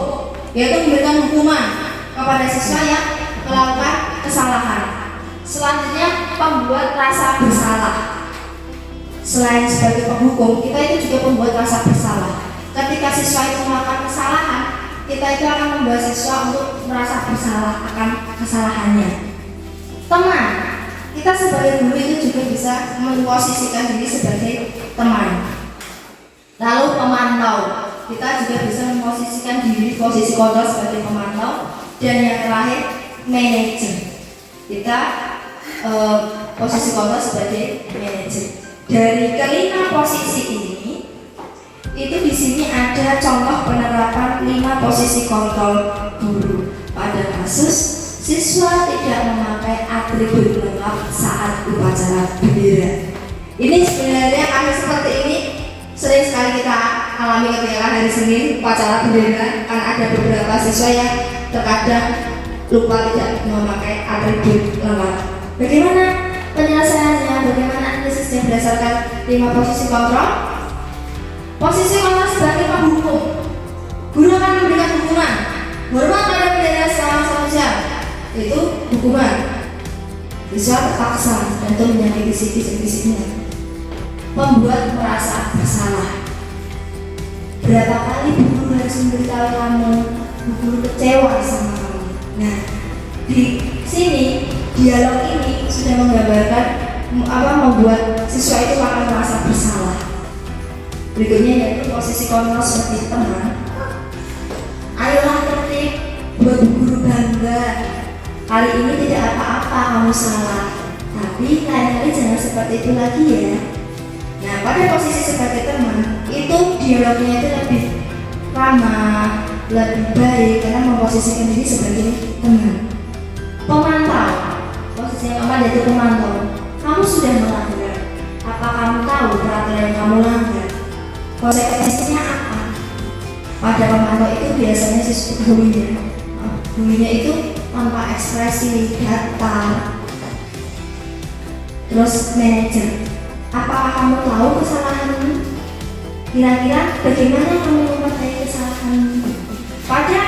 yaitu memberikan hukuman kepada siswa yang melakukan kesalahan. Selanjutnya, pembuat rasa bersalah. Selain sebagai penghukum, kita itu juga pembuat rasa bersalah. Ketika siswa itu melakukan kesalahan, kita itu akan membuat siswa untuk merasa bersalah akan kesalahannya. Teman, kita sebagai guru itu juga bisa memposisikan diri sebagai teman. Lalu pemantau, kita juga bisa memposisikan diri posisi kontrol sebagai pemantau. Dan yang terakhir, manajer. Kita posisi kontrol sebagai manajer. Dari kelima posisi ini, itu di sini ada contoh penerapan 5 posisi kontrol guru pada kasus siswa tidak memakai atribut lengkap saat upacara bendera. Ini sebenarnya kasus seperti ini sering sekali kita alami ketika hari Senin upacara bendera, karena ada beberapa siswa yang terkadang lupa tidak memakai atribut lengkap. Bagaimana penyelesaiannya? Bagaimana analisisnya berdasarkan 5 posisi kontrol? Posisi kontrol sebagai penghukum, guru akan memberikan hukuman. Hormat pada bendera selama 1 jam, itu hukuman. Siswa terpaksa tentu menyakiti fisik-fisiknya. Membuat merasa bersalah. Berapa kali guru harus memberitahu kamu, guru kecewa sama kamu. Nah, di sini dialog ini sudah menggambarkan membuat siswa itu akan merasa bersalah. Berikutnya yaitu posisi kontrol seperti teman. Ayolah tertib, buat guru bangga. Kali ini tidak apa-apa kamu salah, tapi lain kali jangan seperti itu lagi ya. Nah, pada posisi sebagai teman itu dialognya itu lebih ramah, lebih baik karena memposisikan diri sebagai teman. Pemantau, posisi yang keempat yaitu pemantau. Kamu sudah melanggar. Apa kamu tahu peraturan yang kamu langgar? Konsekuensinya apa? Pada pemantau itu biasanya siswa gurunya itu tanpa ekspresi, datar. Terus manajer, apakah kamu tahu kesalahanmu? Kira-kira bagaimana kamu memperbaiki kesalahanmu? Pada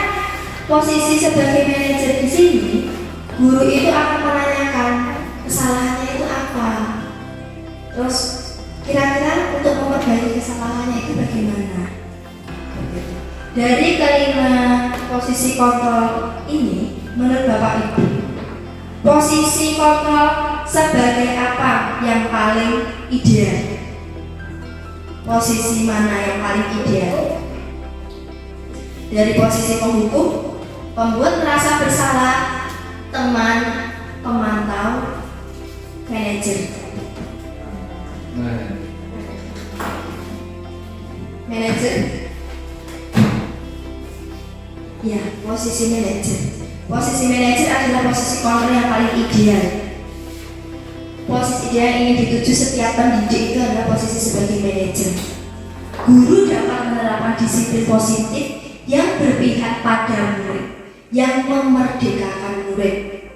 posisi sebagai manajer di sini, guru itu akan menanyakan kesalahannya itu apa. Terus kira-kira untuk memperbaiki kesalahannya itu bagaimana? Dari kelima posisi kontrol ini, menurut Bapak Ibu, posisi kontrol sebagai apa yang paling ideal? Posisi mana yang paling ideal? Dari posisi penghukum, pembuat merasa bersalah, teman, pemantau, manajer. Manajer. Ya, posisi manajer. Posisi manajer adalah posisi kontrol yang paling ideal. Posisi ideal yang ingin dituju setiap pendidik itu adalah posisi sebagai manajer. Guru dapat menerapkan disiplin positif yang berpihak pada murid, yang memerdekakan murid.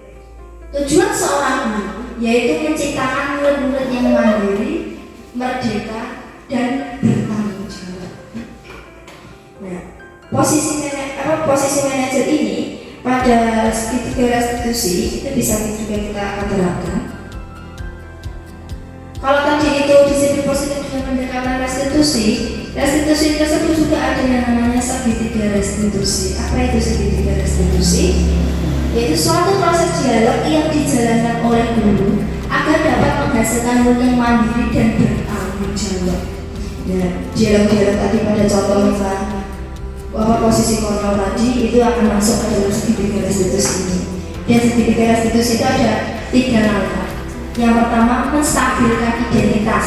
Tujuan seorang guru yaitu menciptakan murid-murid yang mandiri, merdeka, dan bertanggung jawab. Nah, posisi manajer ini pada segitiga restitusi itu bisa juga kita akan terapkan. Kalau tadi itu disiplin positif dengan pendekatan restitusi tersebut juga ada yang namanya segitiga restitusi. Apa itu segitiga restitusi? yaitu suatu proses dialog yang dijalankan oleh guru agar dapat menghasilkan murid yang mandiri dan bertanggung jawab. Nah, dialog-dialog tadi pada contoh misalnya posisi kontrol tadi itu akan masuk ke dalam segitiga restitusi ini. Dan segitiga restitusi itu ada 3 langkah. Yang pertama, menstabilkan identitas.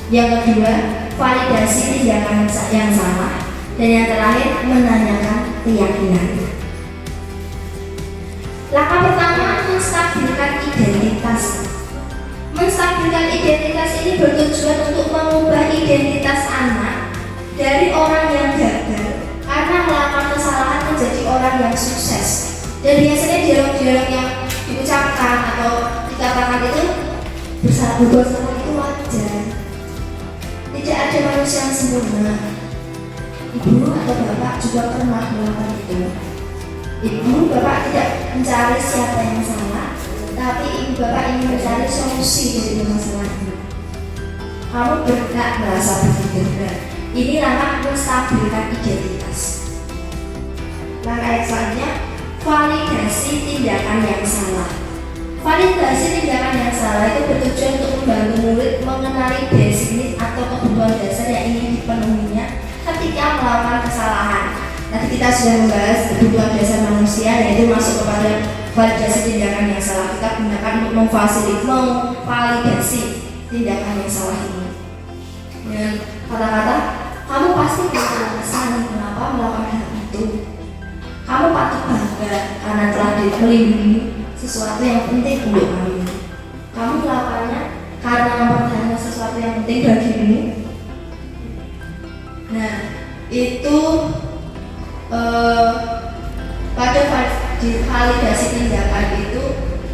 Yang kedua, validasi tindakan yang salah. Dan yang terakhir, menanyakan keyakinan. Langkah pertama, menstabilkan identitas. Menstabilkan identitas ini bertujuan untuk mengubah identitas anak dari orang yang gagal karena melakukan kesalahan menjadi orang yang sukses. Dan biasanya dialog-dialog yang diucapkan atau dikatakan itu berbuat salah itu wajar. Tidak ada manusia yang sempurna. Ibu atau bapak juga pernah melakukan itu. Ibu bapak tidak mencari siapa yang salah, tapi ibu bapak ingin mencari solusi dari masalah ini. Kamu berhak merasa begitu. Ini langkah menstabilkan identitas. Langkah yang selanjutnya, validasi tindakan yang salah. Validasi tindakan yang salah itu bertujuan untuk membantu murid mengenali basic needs atau kebutuhan dasar yang ingin dipenuhinya ketika melakukan kesalahan. Tadi kita sudah membahas kebutuhan dasar manusia, yaitu masuk kepada validasi tindakan yang salah. Kita gunakan untuk memvalidasi tindakan yang salah ini. Dengan kata-kata, kamu pasti punya alasan mengapa melakukan hal itu. Kamu patut bangga karena telah melindungi sesuatu yang penting untuk kamu. Kamu melakukannya karena mempertahankan sesuatu yang penting bagimu. Nah, itu pada validasi tindakan itu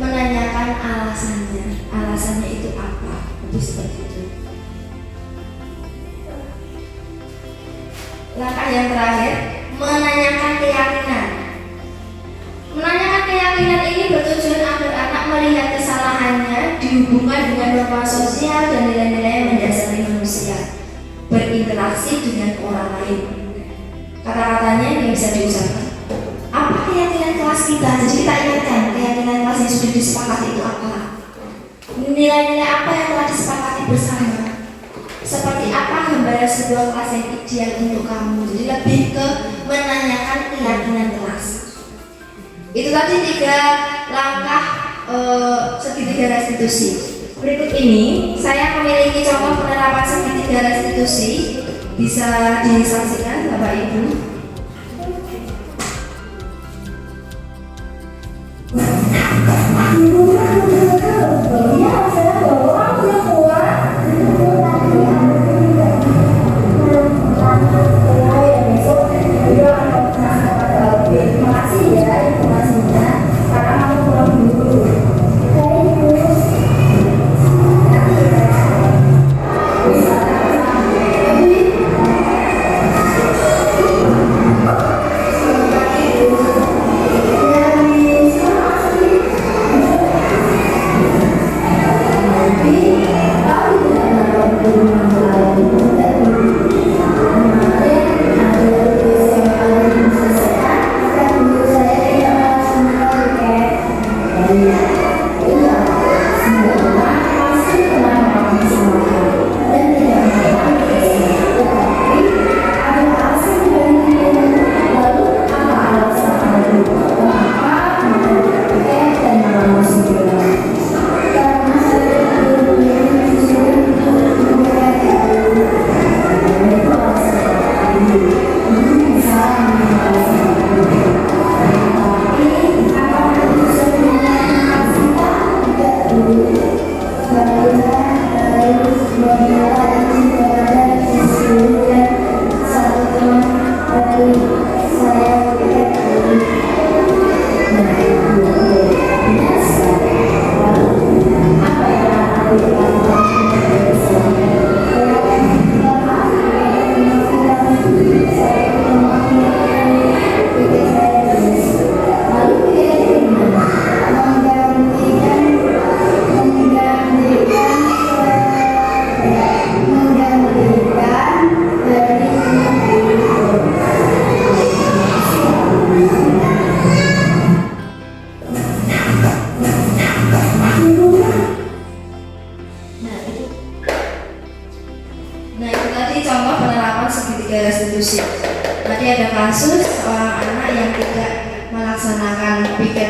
menanyakan alasannya itu apa, itu seperti itu. Langkah yang terakhir, menanyakan keyakinan. Menanyakan keyakinan ini bertujuan agar anak melihat kesalahannya dihubungkan dengan norma sosial dan nilai-nilai yang mendasari manusia, berinteraksi dengan orang lain. Kata-katanya yang bisa diucapkan. Apa keyakinan kelas kita? Jadi kita ingatkan keyakinan kelas yang sudah disepakati itu apa? Nilai-nilai apa yang telah disepakati bersama? Seperti apa gambaran sebuah kelas yang ideal untuk kamu? Jadi lebih ke menanyakan keyakinan kelas. Itu tadi 3 langkah segitiga restitusi. Berikut ini saya memiliki contoh penerapan segitiga restitusi. Bisa disaksikan Bapak Ibu.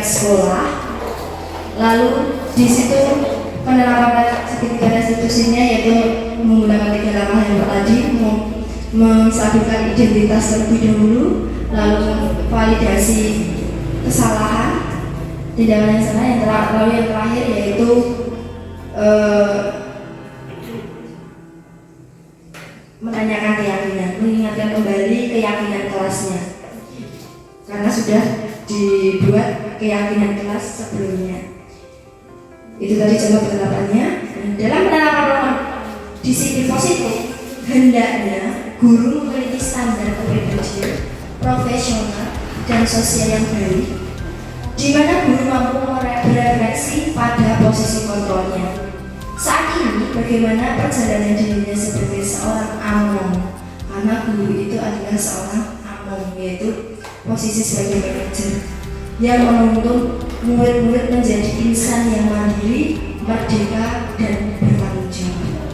sekolah. Lalu di situ penerapan segitiga restitusinya yaitu menggunakan 3 langkah yang tadi, menstabilkan identitas terlebih dahulu, lalu validasi kesalahan, tindakan yang salah, lalu yang terakhir yaitu menanyakan keyakinan, mengingatkan kembali keyakinan kelasnya karena sudah dibuat keyakinan kelas sebelumnya. Itu tadi contoh penerapannya. Dalam penerapan disiplin positif, hendaknya guru memiliki standar kepribadian, profesional, dan sosial yang baik, di mana guru mampu berefleksi pada posisi kontrolnya. Saat ini, bagaimana perjalanan dirinya sebagai seorang among, karena guru itu adalah seorang among, yaitu posisi sebagai manajer yang menuntun murid-murid menjadi insan yang mandiri, merdeka, dan bertanggung jawab.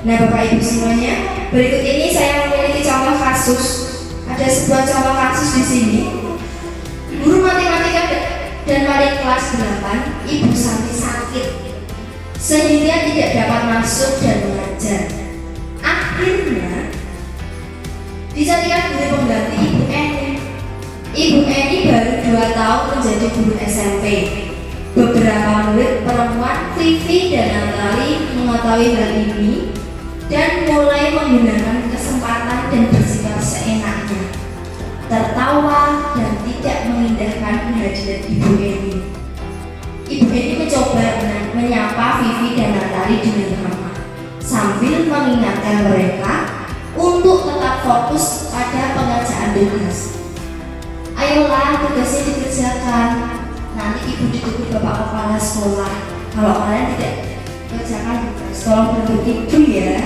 Nah, Bapak Ibu semuanya, berikut ini saya memiliki contoh kasus. Ada sebuah contoh kasus di sini. Guru matematika dan wali kelas 8, Ibu Santi sakit sehingga tidak dapat masuk dan mengajar. Akhirnya dijadikan guru pengganti Ibu Eni. Ibu Eni baru 2 tahun menjadi guru SMP. Beberapa murid perempuan, Vivi dan Natali, mengetahui hal ini dan mulai menggunakan kesempatan dan bersikap seenaknya, tertawa dan tidak mengindahkan kehadiran Ibu Eni. Ibu Eni mencoba menyapa Vivi dan Natali dengan ramah sambil mengingatkan mereka untuk tetap fokus pada pengerjaan tugas. Ayolah, tugasnya dikerjakan. Nanti ibu ditunggu bapak kepala sekolah. Kalau kalian tidak kerjakan tugas, tolong berhenti ibu ya.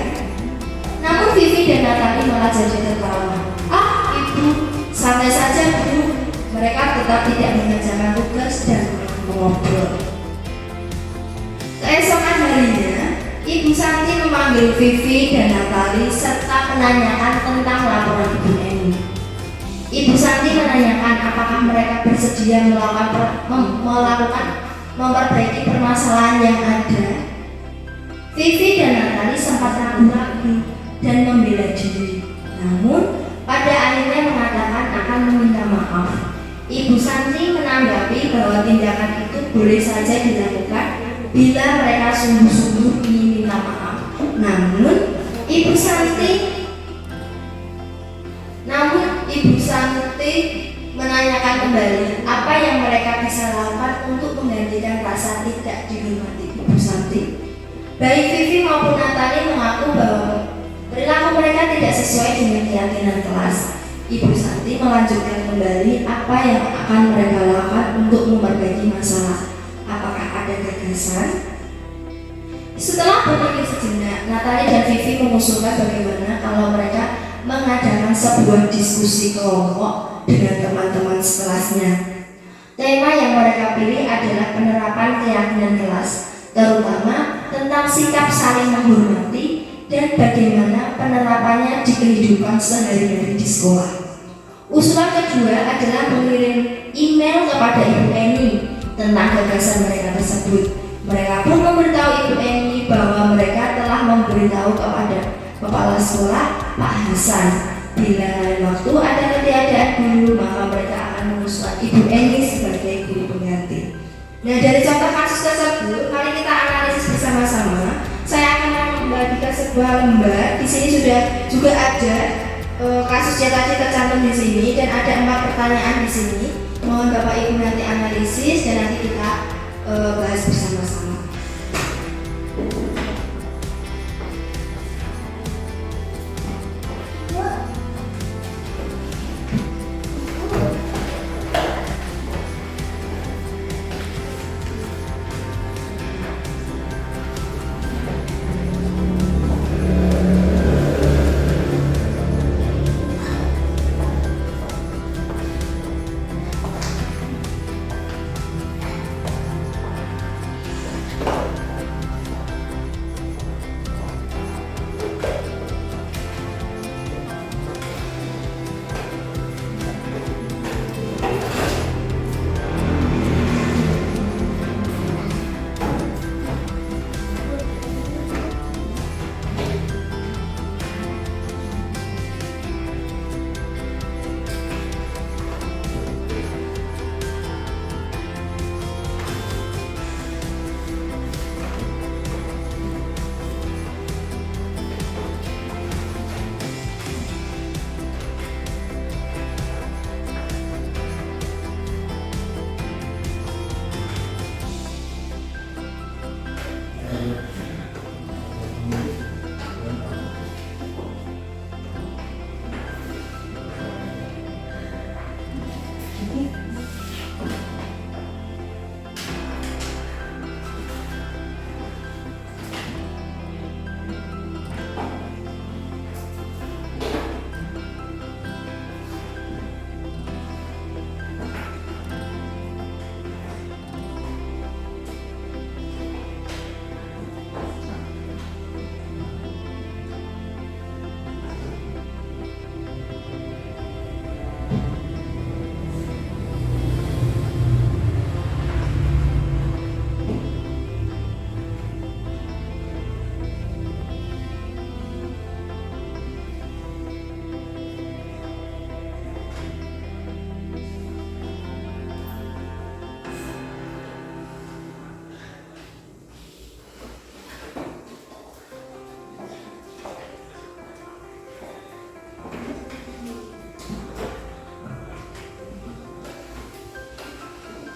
Namun Vivi dan Natali malah jadi tertawa. Ah, ibu, santai saja bu. Mereka tetap tidak mengerjakan tugas dan mengobrol. Keesokan harinya, Ibu Santi memanggil Vivi dan Natali serta menanyakan tentang laporan Ibu Eni. Ibu Santi menanyakan apakah mereka bersedia memperbaiki permasalahan yang ada. Vivi dan Natali sempat ragu-ragu dan membela diri, namun pada akhirnya mengatakan akan meminta maaf. Ibu Santi menanggapi bahwa tindakan itu boleh saja dilakukan bila mereka sungguh-sungguh ingin minta maaf. Namun Ibu Santi menanyakan kembali apa yang mereka bisa lakukan untuk menggantikan rasa tidak dihormati Ibu Santi. Baik Vivi maupun Natali mengaku bahwa perilaku mereka tidak sesuai dengan keyakinan kelas. Ibu Santi melanjutkan kembali apa yang akan mereka lakukan untuk memperbaiki masalah. Apakah ada gagasan? Setelah berpikir sejenak, Natali dan Vivi mengusulkan bagaimana kalau mereka mengadakan sebuah diskusi kelompok dengan teman-teman sekelasnya. Tema yang mereka pilih adalah penerapan keyakinan kelas, terutama tentang sikap saling menghormati dan bagaimana penerapannya di kehidupan sehari-hari di sekolah. Usulan kedua adalah mengirim email kepada Ibu Eni tentang gagasan mereka tersebut. Mereka pun memberitahu Ibu Eni bahwa mereka telah memberitahu kepada kepala sekolah Pak Hasan. Bila lain waktu ada ketiadaan guru, maka mereka akan mengusulkan Ibu Eni sebagai guru pengganti. Nah, dari contoh kasus tersebut, mari kita analisis bersama-sama. Saya akan membagikan sebuah lembar. Di sini sudah juga ada kasusnya tadi tercantum di sini dan ada 4 pertanyaan di sini. Mohon Bapak Ibu nanti analisis dan nanti kita bahas bersama-sama.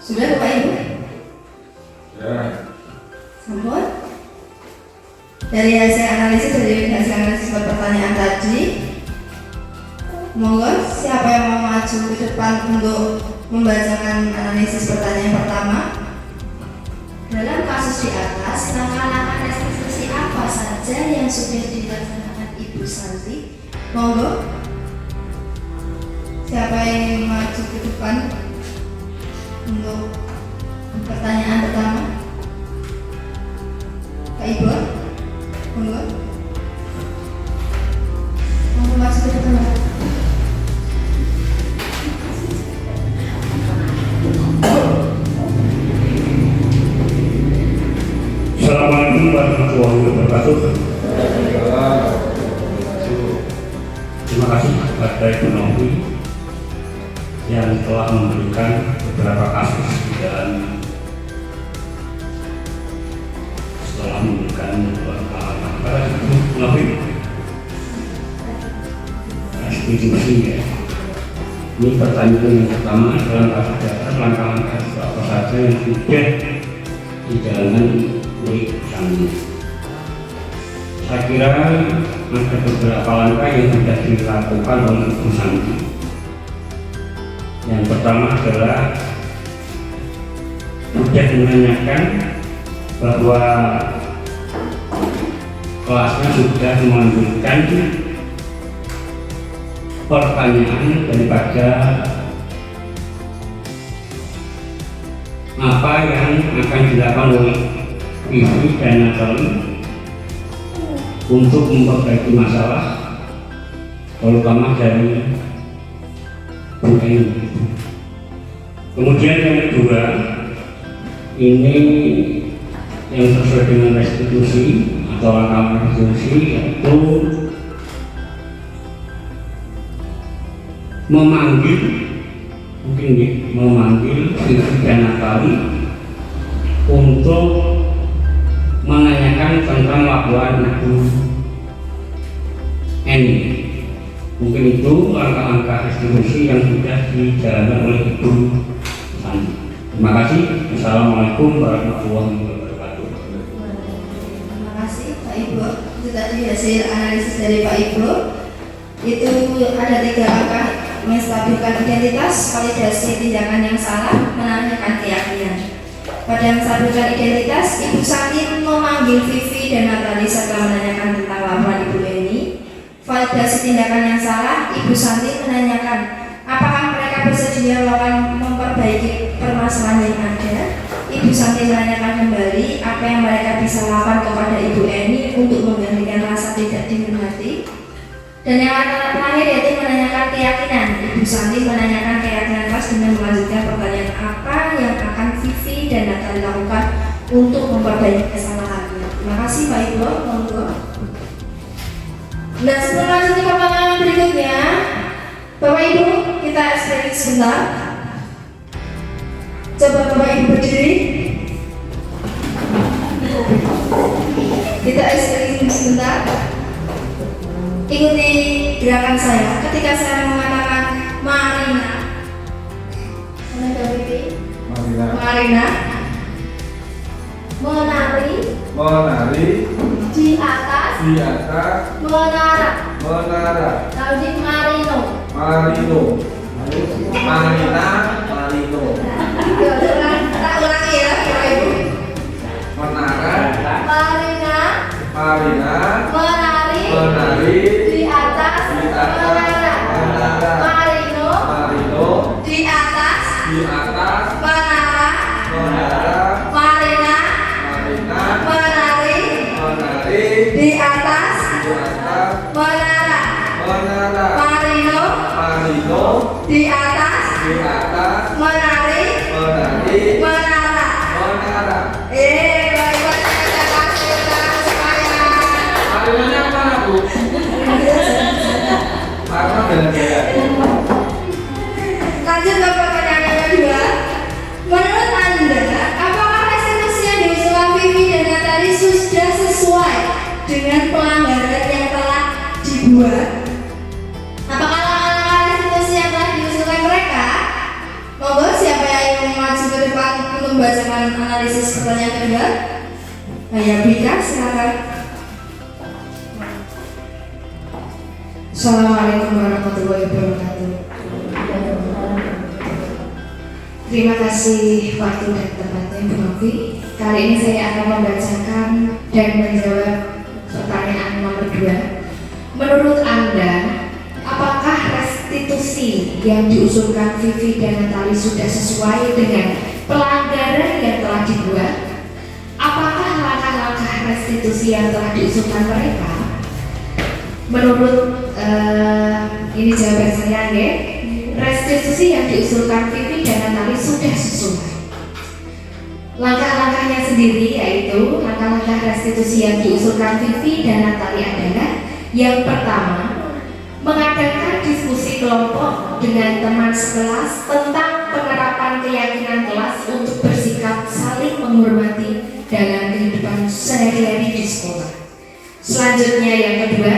Sudah Bapak Ibu? Ya. Sampun? Dari hasil analisis pertanyaan tadi, monggo siapa yang mau maju ke depan untuk membacakan analisis pertanyaan pertama? Dalam kasus di atas, langkah-langkah restitusi apa saja yang sudah dilaksanakan Ibu Santi? Monggo. Siapa yang maju ke depan untuk pertanyaan pertama? Kak Ibu, monggo. Monggo maju ke depan. Assalamualaikum warahmatullahi wabarakatuh. Terima kasih kepada Ibu Novi yang telah memberikan beberapa kasus dan setelah memberikan beberapa Ibu Novi restitusi ya. Ini pertanyaan yang pertama dalam kasus dasar langkah-langkah apa saja yang sudah dijalankan oleh kami. Saya kira ada beberapa langkah yang sudah dilakukan oleh Ibu Santi. Yang pertama adalah sudah menanyakan bahwa kelasnya sudah mengajukan pertanyaan daripada apa yang akan dilakukan oleh Vivi dan Natali untuk memperbaiki masalah terutama dari Bu Eni. Kemudian yang kedua, ini yang sesuai dengan restitusi atau langkah restitusi, yaitu memanggil Vivi dan Natali untuk menanyakan tentang laporan Ibu Eni. Mungkin itu langkah-langkah restitusi yang sudah dijalankan oleh Ibu Santi. Terima kasih. Assalamualaikum warahmatullahi wabarakatuh. Terima kasih Pak Ibu. Itu tadi hasil analisis dari Pak Ibu. Itu ada 3 langkah: menstabilkan identitas, validasi tindakan yang salah, menanyakan keyakinan. Pada menstabilkan identitas, Ibu Santi memanggil Vivi dan Natali setelah menanyakan tentang laporan Ibu Eni. Validasi tindakan yang salah, Ibu Santi menanyakan apakah mereka bersedia melakukan memperbaiki permasalahan yang ada. Ibu Santi menanyakan kembali apa yang mereka bisa lakukan kepada Ibu Eni untuk menggantikan rasa tidak dihormati. Dan yang terakhir yaitu menanyakan keyakinan. Ibu Santi menanyakan keyakinan kelas dengan melanjutkan pertanyaan apa yang akan Vivi dan Natali lakukan untuk memperbaiki kesalahannya. Terima kasih Pak Ibu. Monggo. Dan sebelum lanjut ke pertanyaan berikutnya, Bapak Ibu, kita eksperimen sebentar. Coba Bapak Ibu berdiri. Kita eksperimen sebentar. Ikuti gerakan saya. Ketika saya mengatakan Marina, Marina, Menari Di atas menara. Lalu Marino. Marina. tak ulangi ya Bapak Ibu. Menara. Marina menari di atas menara. Marino di atas menara. Marina menari di atas menara. Marino di atas menari menara. Baik-baik, kita kasih supaya Marinanya mana, Bu? Karena bela-bela. Lanjut ke pertanyaan yang kedua. Menurut Anda, apakah restitusi yang diusulkan Vivi dan Natali sudah sesuai dengan pelanggaran yang telah dibuat? Apakah langkah-langkah restitusi yang telah diusulkan mereka? Monggo siapa yang mau maju ke depan? membacakan analisis pertanyaan kedua. Ya, Bika, silakan. Assalamualaikum warahmatullahi wabarakatuh. Terima kasih waktu dan tempatnya Bu Novi. Kali ini saya akan membacakan dan menjawab pertanyaan nomor 2. Menurut Anda, apakah restitusi yang diusulkan Vivi dan Natali sudah sesuai dengan pelanggaran yang telah dibuat? Apakah langkah-langkah restitusi yang telah diusulkan mereka? Menurut ini jawaban saya, ya. Restitusi yang diusulkan Vivi dan Natali sudah sesuai. Langkah-langkahnya sendiri yaitu langkah-langkah restitusi yang diusulkan Vivi dan Natali adalah: yang pertama, mengadakan diskusi kelompok dengan teman sekelas tentang penerapan keyakinan kelas untuk bersikap saling menghormati dalam kehidupan sehari-hari di sekolah. Selanjutnya yang kedua,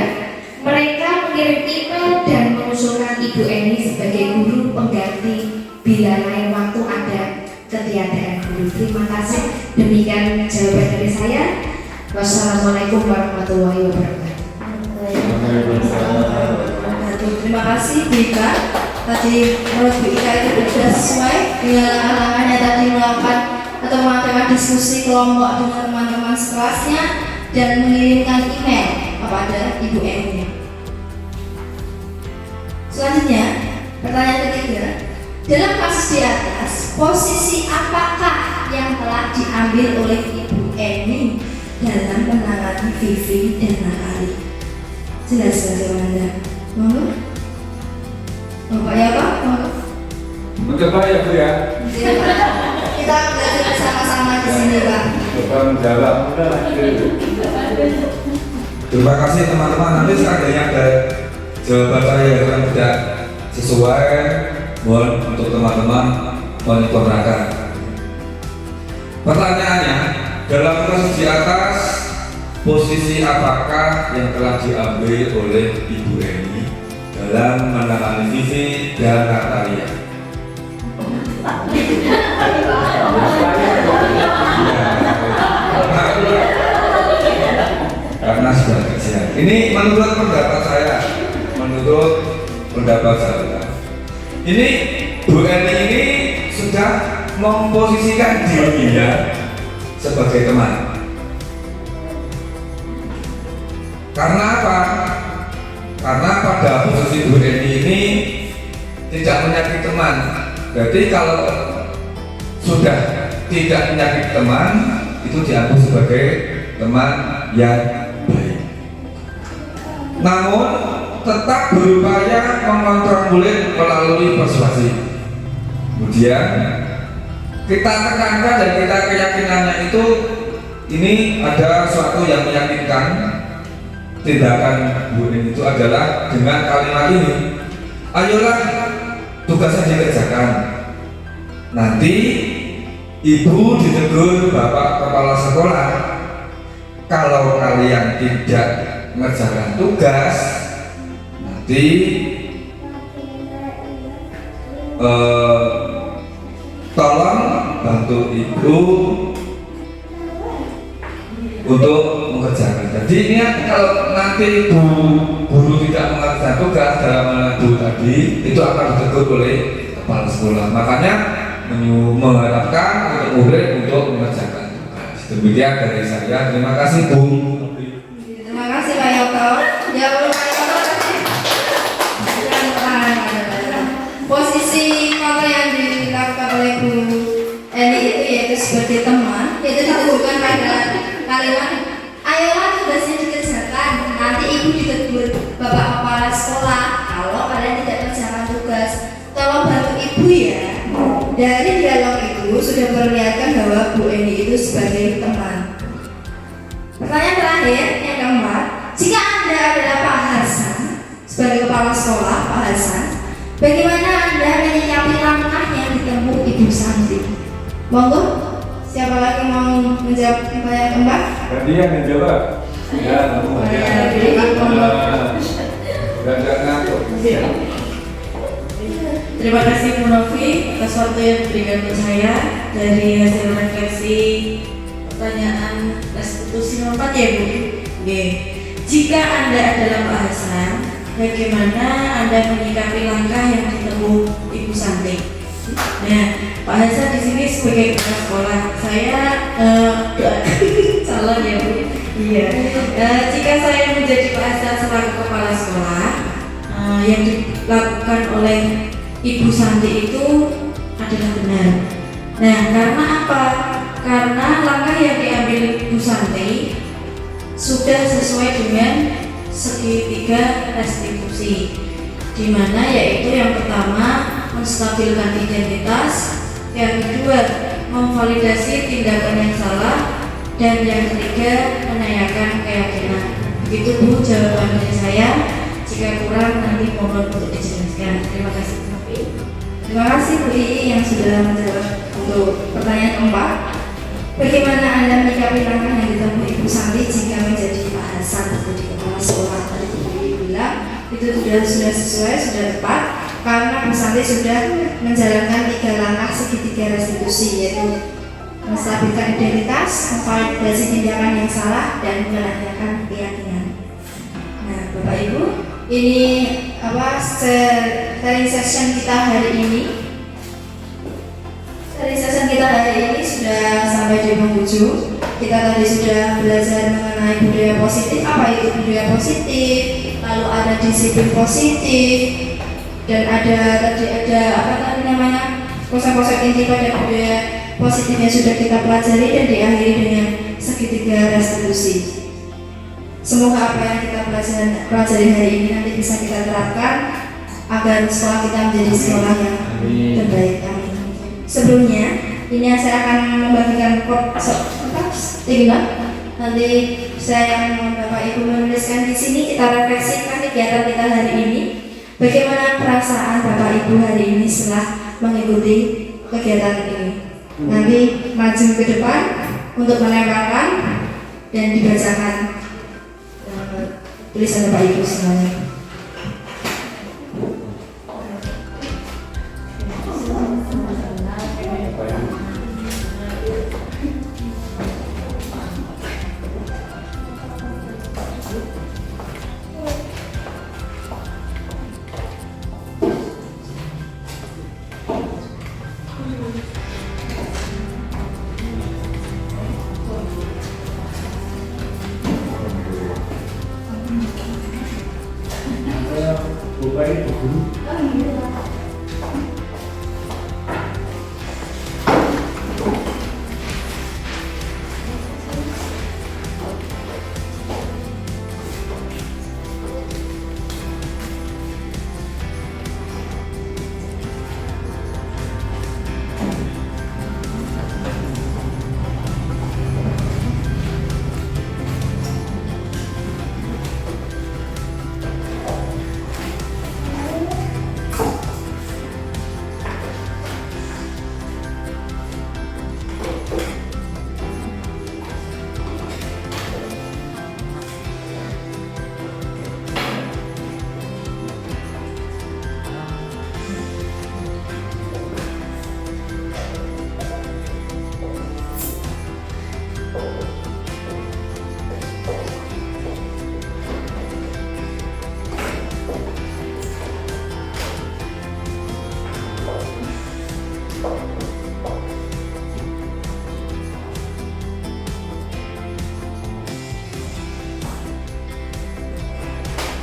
mereka mengirim email dan mengusulkan Ibu Eni sebagai guru pengganti bila lain waktu ada ketiadaan guru. Terima kasih. Demikian jawaban dari saya. Wassalamualaikum warahmatullahi wabarakatuh. Terima kasih Bika. Tadi menurut Bika itu sudah sesuai dengan langkah-langkahnya tadi melakukan atau mengadakan diskusi kelompok dengan teman-teman sekelasnya dan mengirimkan email kepada Ibu Eni. Selanjutnya, pertanyaan ketiga. Dalam kasus di atas, posisi apakah yang telah diambil oleh Ibu Eni dalam menangani Vivi dan Natali? Jelaskan jawaban Anda. Monggo. Bapak ya Pak? Monggo. Mencoba ya Bu ya. Kita belajar bersama-sama di sini Pak. Coba menjawab. Terima kasih teman-teman. Nanti seandainya ada jawaban saya yang tidak sesuai, mohon untuk teman-teman menginformasikan. Pertanyaannya, dalam kasus di atas, posisi apakah yang telah diambil oleh Ibu Eni dalam menangani Vivi dan Natalia? Karena sudah kejadian. Ini menurut pendapat saya, ini Bu Eni ini sudah memposisikan dirinya sebagai teman. Karena apa? Karena pada posisi Bu Eni ini tidak menyakiti teman. Berarti kalau sudah tidak menyakiti teman, itu dianggap sebagai teman yang baik. Namun tetap berupaya mengontrol murid melalui persuasi. Kemudian kita tekankan dan kita keyakinannya itu ini ada suatu yang meyakinkan. Tindakan Bu Eni itu adalah dengan kalimat ini: ayolah tugasnya dikerjakan, nanti ibu ditegur bapak kepala sekolah. Kalau kalian tidak mengerjakan tugas, nanti tolong bantu ibu untuk mengerjakan. Jadi ini kalau nanti guru tidak mengerjakan tugas dalam menentu tadi, itu akan ditegur oleh kepala sekolah. Makanya mengharapkan untuk murid untuk mengerjakan tugas. Demikian dari saya. Terima kasih Bu. Terima kasih Pak Yoko. Ya belum Pak Yoko tadi. Posisi kata yang dilakukan oleh Bu Eni itu yaitu sebagai teman, yaitu ditujukan pada kalimat ayolah tugasnya dikerjakan, nanti ibu ditegur bapak kepala sekolah kalau kalian tidak mengerjakan tugas. Tolong bantu ibu ya. Dari dialog itu sudah memperlihatkan bahwa Bu Eni itu sebagai teman. Pertanyaan terakhir yang keempat, jika Anda adalah Pak Hasan sebagai kepala sekolah, Pak Hasan, bagaimana Anda menyikapi langkah yang ditempuh Ibu Santi? Monggo, siapa lagi mau menjawab pertanyaan keempat? Tadi yang menjawab. Ya, kamu aja. Udah ngantuk. Terima kasih Bu Novi atas waktu yang diberikan ke saya dari hasil refleksi pertanyaan restitusi nomor 4 ya Bu. Oke. Jika Anda adalah Pak Hasan, bagaimana Anda menyikapi langkah yang ditempuh Ibu Santi? Nah, Pak Hasan di sini sebagai kepala sekolah, saya calon ya Bu. Iya. Jika saya menjadi Pak Hasan selaku kepala sekolah, yang dilakukan oleh Ibu Santi itu adalah benar. Nah, karena apa? Karena langkah yang diambil Ibu Santi sudah sesuai dengan segitiga restitusi, di mana yaitu yang pertama menstabilkan identitas, yang kedua memvalidasi tindakan yang salah, dan yang ketiga menanyakan keyakinan. Begitu Bu jawaban dari saya. Jika kurang nanti mohon untuk dijelaskan. Terima kasih Bu Novi. Terima kasih Bu Ii yang sudah menjawab untuk pertanyaan keempat. Bagaimana Anda menyikapi langkah yang ditempuh Ibu Santi jika menjadi Pak Hasan menjadi kepala sekolah? Tadi Bu Ii bilang itu sudah sesuai, sudah tepat, karena Bu Santi sudah menjalankan 3 langkah segitiga restitusi, yaitu menstabilkan identitas, memvalidasi tindakan yang salah, dan menanyakan keyakinan. Nah, Bapak Ibu, ini sharing session kita hari ini. Sharing session kita hari ini sudah sampai di penghujung. Kita tadi sudah belajar mengenai budaya positif, apa itu budaya positif, lalu ada disiplin positif, dan ada konsep-konsep inti pada budaya positif yang sudah kita pelajari dan diakhiri dengan segitiga restitusi. Semoga apa yang kita pelajari hari ini nanti bisa kita terapkan agar sekolah kita menjadi sekolah yang terbaik. Amin. Sebelumnya, ini saya akan membagikan nanti saya akan mohon Bapak Ibu menuliskan di sini, kita refleksikan kegiatan kita hari ini. Bagaimana perasaan Bapak Ibu hari ini setelah mengikuti kegiatan ini? Nanti maju ke depan untuk menempelkan dan dibacakan tulisan Bapak Ibu semuanya.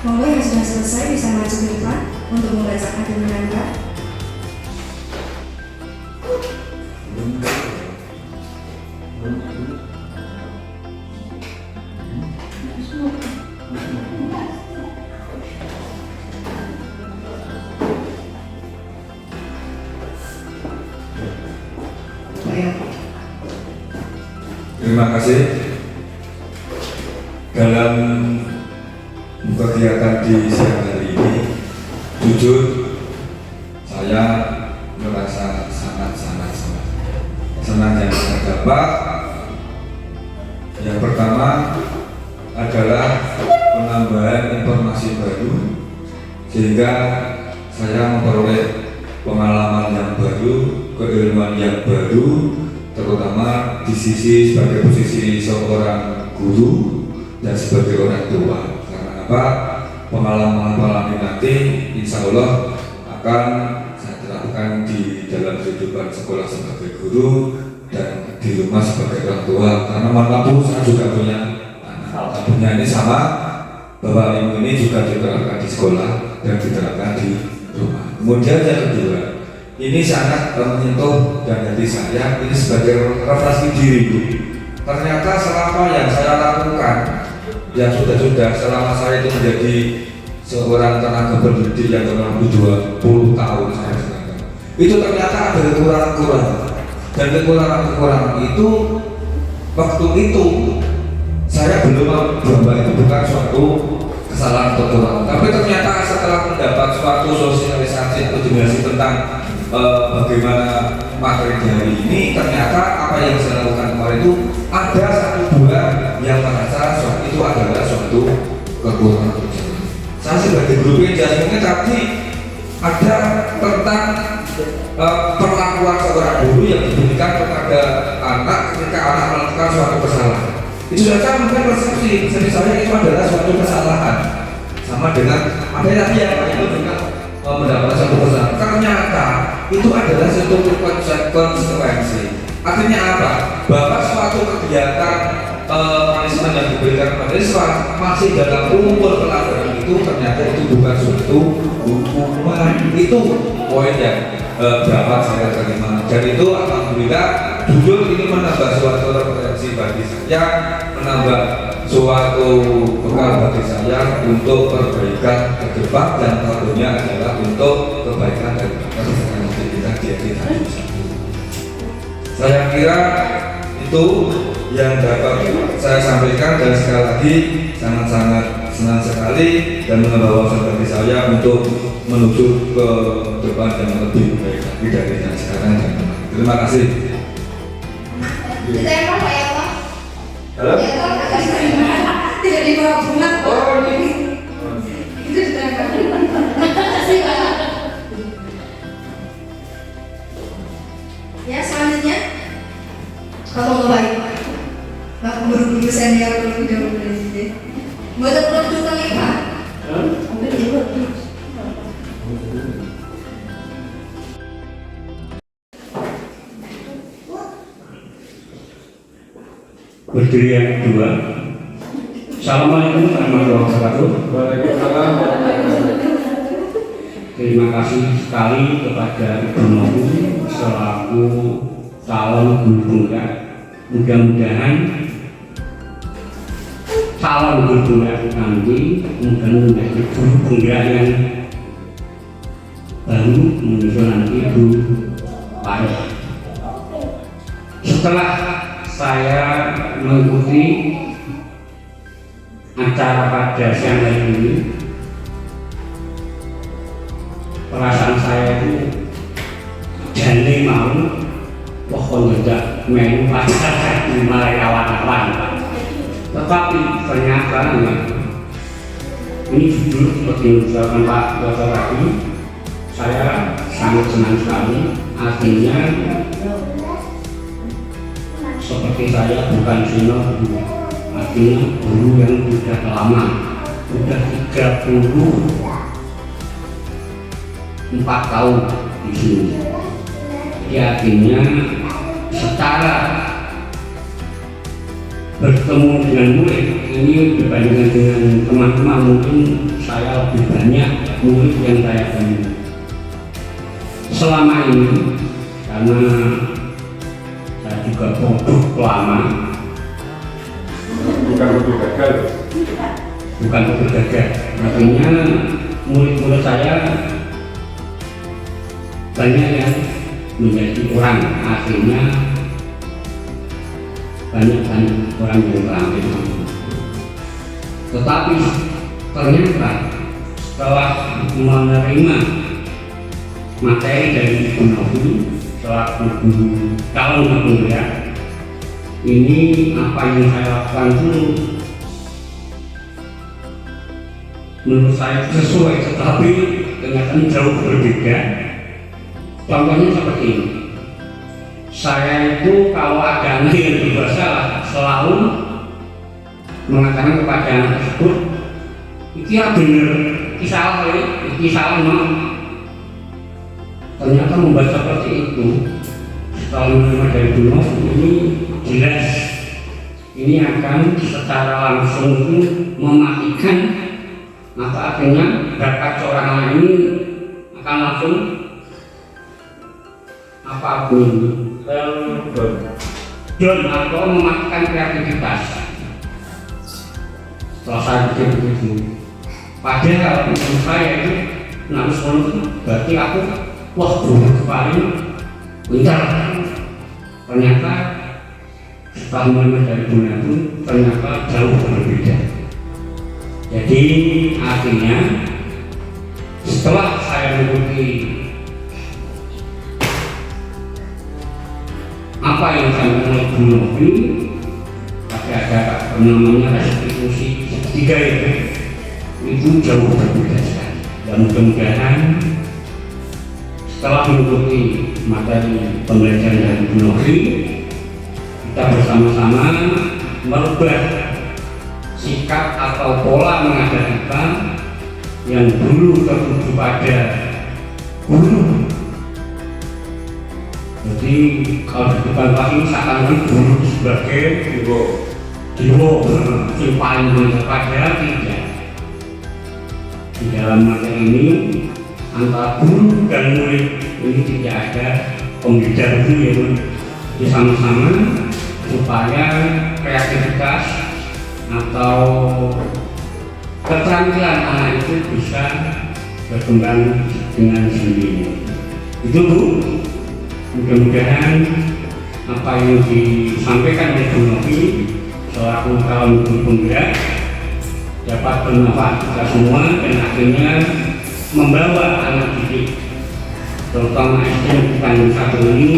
Monggo yang sudah selesai bisa maju ke depan untuk membacakan dan menempel. Terima kasih. Dalam kegiatan di siang hari ini, jujur saya merasa sangat senang yang saya dapat. Yang pertama adalah penambahan informasi baru, sehingga saya memperoleh pengalaman yang baru, keilmuan yang baru, terutama di sisi sebagai posisi seorang guru dan sebagai orang tua. Karena apa? Pengalaman nanti insya Allah akan saya terapkan di dalam kehidupan sekolah sebagai guru dan di rumah sebagai orang tua. Karena manapun saya juga punya anak, punya ini sama bahwa ilmu ini juga diterapkan di sekolah dan diterapkan di rumah. Kemudian yang kedua, ini sangat menyentuh dan hati saya, ini sebagai refleksi diri. Ternyata selama yang saya lakukan, yang sudah selama saya itu menjadi seorang tenaga pendidik yang kurang lebih 20 tahun saya sekarang, itu ternyata ada kekurangan-kekurangan, dan kekurangan-kekurangan itu waktu itu saya belum bahwa itu bukan suatu kesalahan atau kekurangan, tapi ternyata setelah mendapat suatu sosialisasi atau edukasi tentang bagaimana materi hari ini, ternyata apa yang saya lakukan kemarin itu ada satu dua yang merasa itu adalah suatu kekurangan. Saya sebagai guru PJ mungkin tadi ada tentang perlakuan seorang guru yang diberikan kepada anak ketika anak melakukan suatu kesalahan. Itu saja mungkin persepsi saya itu adalah suatu kesalahan, sama dengan ada yang itu dengan mendapatkan satu kesalahan. Ternyata itu adalah satu konsekuensi. Artinya apa? Bahwa suatu kegiatan punishment yang diberikan kepada siswa masih dalam umur pelajaran itu ternyata itu bukan suatu hukuman. Itu poin yang dapat saya terima. Dan itu alhamdulillah jujur ini menambah suatu referensi bagi saya, menambah suatu bekal bagi saya untuk perbaikan ke depan, dan tentunya adalah untuk kebaikan dan kita di hari. Saya kira itu yang dapat saya sampaikan, dan sekali lagi sangat-sangat senang sekali dan menambah wawasan bagi saya untuk menuju ke depan yang lebih baik lagi dari yang sekarang. Terima kasih. Ditembak Pak ya Pak? Halo? Tidak dibawa pulang. Oh, ini. Itu ditembak. Makasih Pak. Ya selanjutnya, kamu ngapain? Pak guru-guru senior terlebih dahulu dari sini. Buat produk kali Pak. Berdiri yang kedua. Assalamualaikum warahmatullahi wabarakatuh. Waalaikumsalam. Terima kasih sekali kepada Ibu Novi selaku calon guru tunggal. Mudah-mudahan calon guru tunggal nanti menjadi guru tunggal yang baru menyusul nanti Ibu Pak. Setelah saya mengikuti acara pada siang hari ini, perasaan saya itu jane mau pokoknya tidak melu pada mulai awan-awan, tetapi ternyata ini jujur seperti yang disampaikan Pak Dr. tadi, saya sangat senang sekali. Artinya seperti saya bukan senior guru, artinya guru yang sudah lama, sudah 34 tahun di sini. Jadi artinya secara bertemu dengan murid ini dibandingkan dengan teman-teman, mungkin saya lebih banyak murid yang saya temui selama ini, karena saya juga produk lama, Bukan untuk gagal. bukan produk gagal. Artinya murid-murid saya banyak yang menjadi kurang, artinya banyak orang yang terampil. Tetapi ternyata setelah menerima materi dari Ibu Novi selaku guru calon guru ya, ini apa yang saya lakukan itu menurut saya sesuai, tetapi ternyata jauh berbeda Contohnya seperti ini. Saya itu kalau ada anak yang berbuat salah selalu mengatakan kepada anak tersebut, "Iki ya bener, iki salah ya, iki salah no." Ternyata membaca seperti itu, setelah menerima dari Bruno, ini jelas ini akan secara langsung itu mematikan, maka akhirnya bakat seorang anak ini akan langsung apapun down atau mematikan kreativitas. Setelah saya pikir begitu, padahal menurut saya itu nak sekolah berarti aku wah paling pintar. Ternyata setelah mulai dari bulan itu ternyata jauh berbeda. Jadi artinya setelah saya mengikuti apa yang saya mulai dulu tapi ada namanya restitusi ketiga itu jauh berbeda sekali. Dan mudah-mudahan setelah mengikuti materi pembelajaran dari Bu Novi, kita bersama-sama merubah sikap atau pola mengajar kita yang dulu tertuju pada guru. Jadi kalau di depan kelas ini seakan-akan guru sebagai dewa yang paling benar, padahal tidak. Di dalam materi ini antara guru dan murid ini tidak ada pembeda itu ya, bersama-sama supaya kreativitas atau keterampilan anak itu bisa berkembang dengan sendiri. Itu Bu, mudah-mudahan apa yang disampaikan oleh Bu Novi selaku kawan guru penggerak dapat bermanfaat kita semua dan akhirnya membawa anak didik terutama SD yang satu ini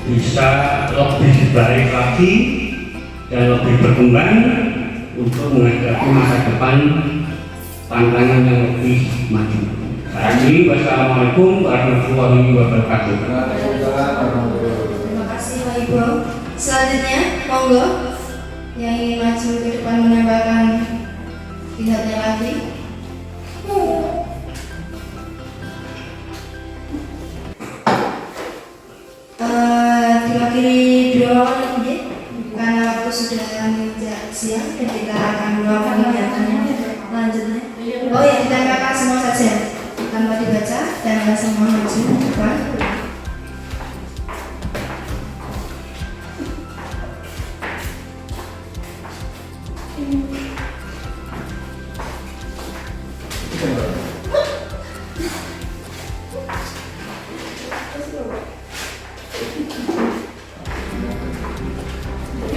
bisa lebih baik lagi dan lebih berkembang untuk menghadapi masa depan tantangan yang lebih maju. Akhiri, wassalamualaikum warahmatullahi wabarakatuh. Terima kasih Pak Ibu. Selanjutnya, monggo yang ingin maju ke depan menambahkan pihaknya lagi. Diwakili dua orang ini karena waktu sudah menginjak siang dan kita akan melakukan kegiatannya lanjutnya. Oh ya, ditempelkan semua saja tanpa dibaca dan kita semua maju ke depan.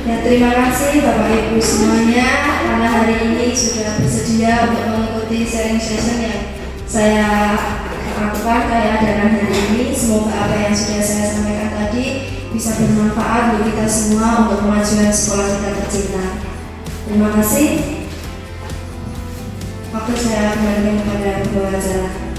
Ya, terima kasih Bapak Ibu semuanya karena hari ini sudah bersedia untuk mengikuti sharing session yang saya lakukan kayak dan hari ini. Semoga apa yang sudah saya sampaikan tadi bisa bermanfaat bagi kita semua untuk kemajuan sekolah kita tercinta. Terima kasih. Waktu saya kembalikan kepada Bu Acara.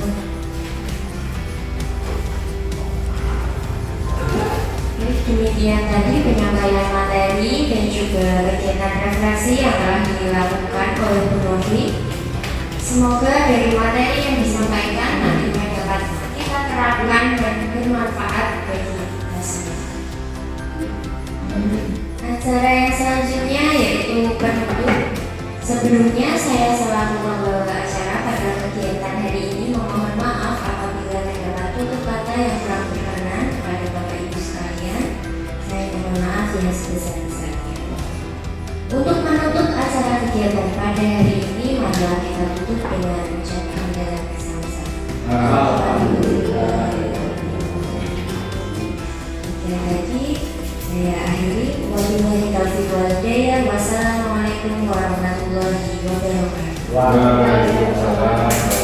Demikian tadi penyampaian materi dan juga kegiatan refleksi yang telah dilakukan oleh Bu Novi. Semoga dari materi yang disampaikan nantinya dapat kita terapkan dan bermanfaat bagi kita semua. Acara yang selanjutnya yaitu penutup. Sebelumnya saya selaku pembawa acara pada kegiatan hari ini memohon maaf apabila terdapat tutur kata yang kurang berkenan kepada Bapak Ibu sekalian. Saya mohon maaf yang sebesar-besarnya. Untuk menutup acara kegiatan pada hari ini, marilah kita tutup dengan ucapan hamdalah bersama-sama. Alhamdulillah. Sekian lagi saya akhiri. Wabillahi taufiq wal hidayah. Wassalamualaikum warahmatullahi wabarakatuh. Waalaikumsalam.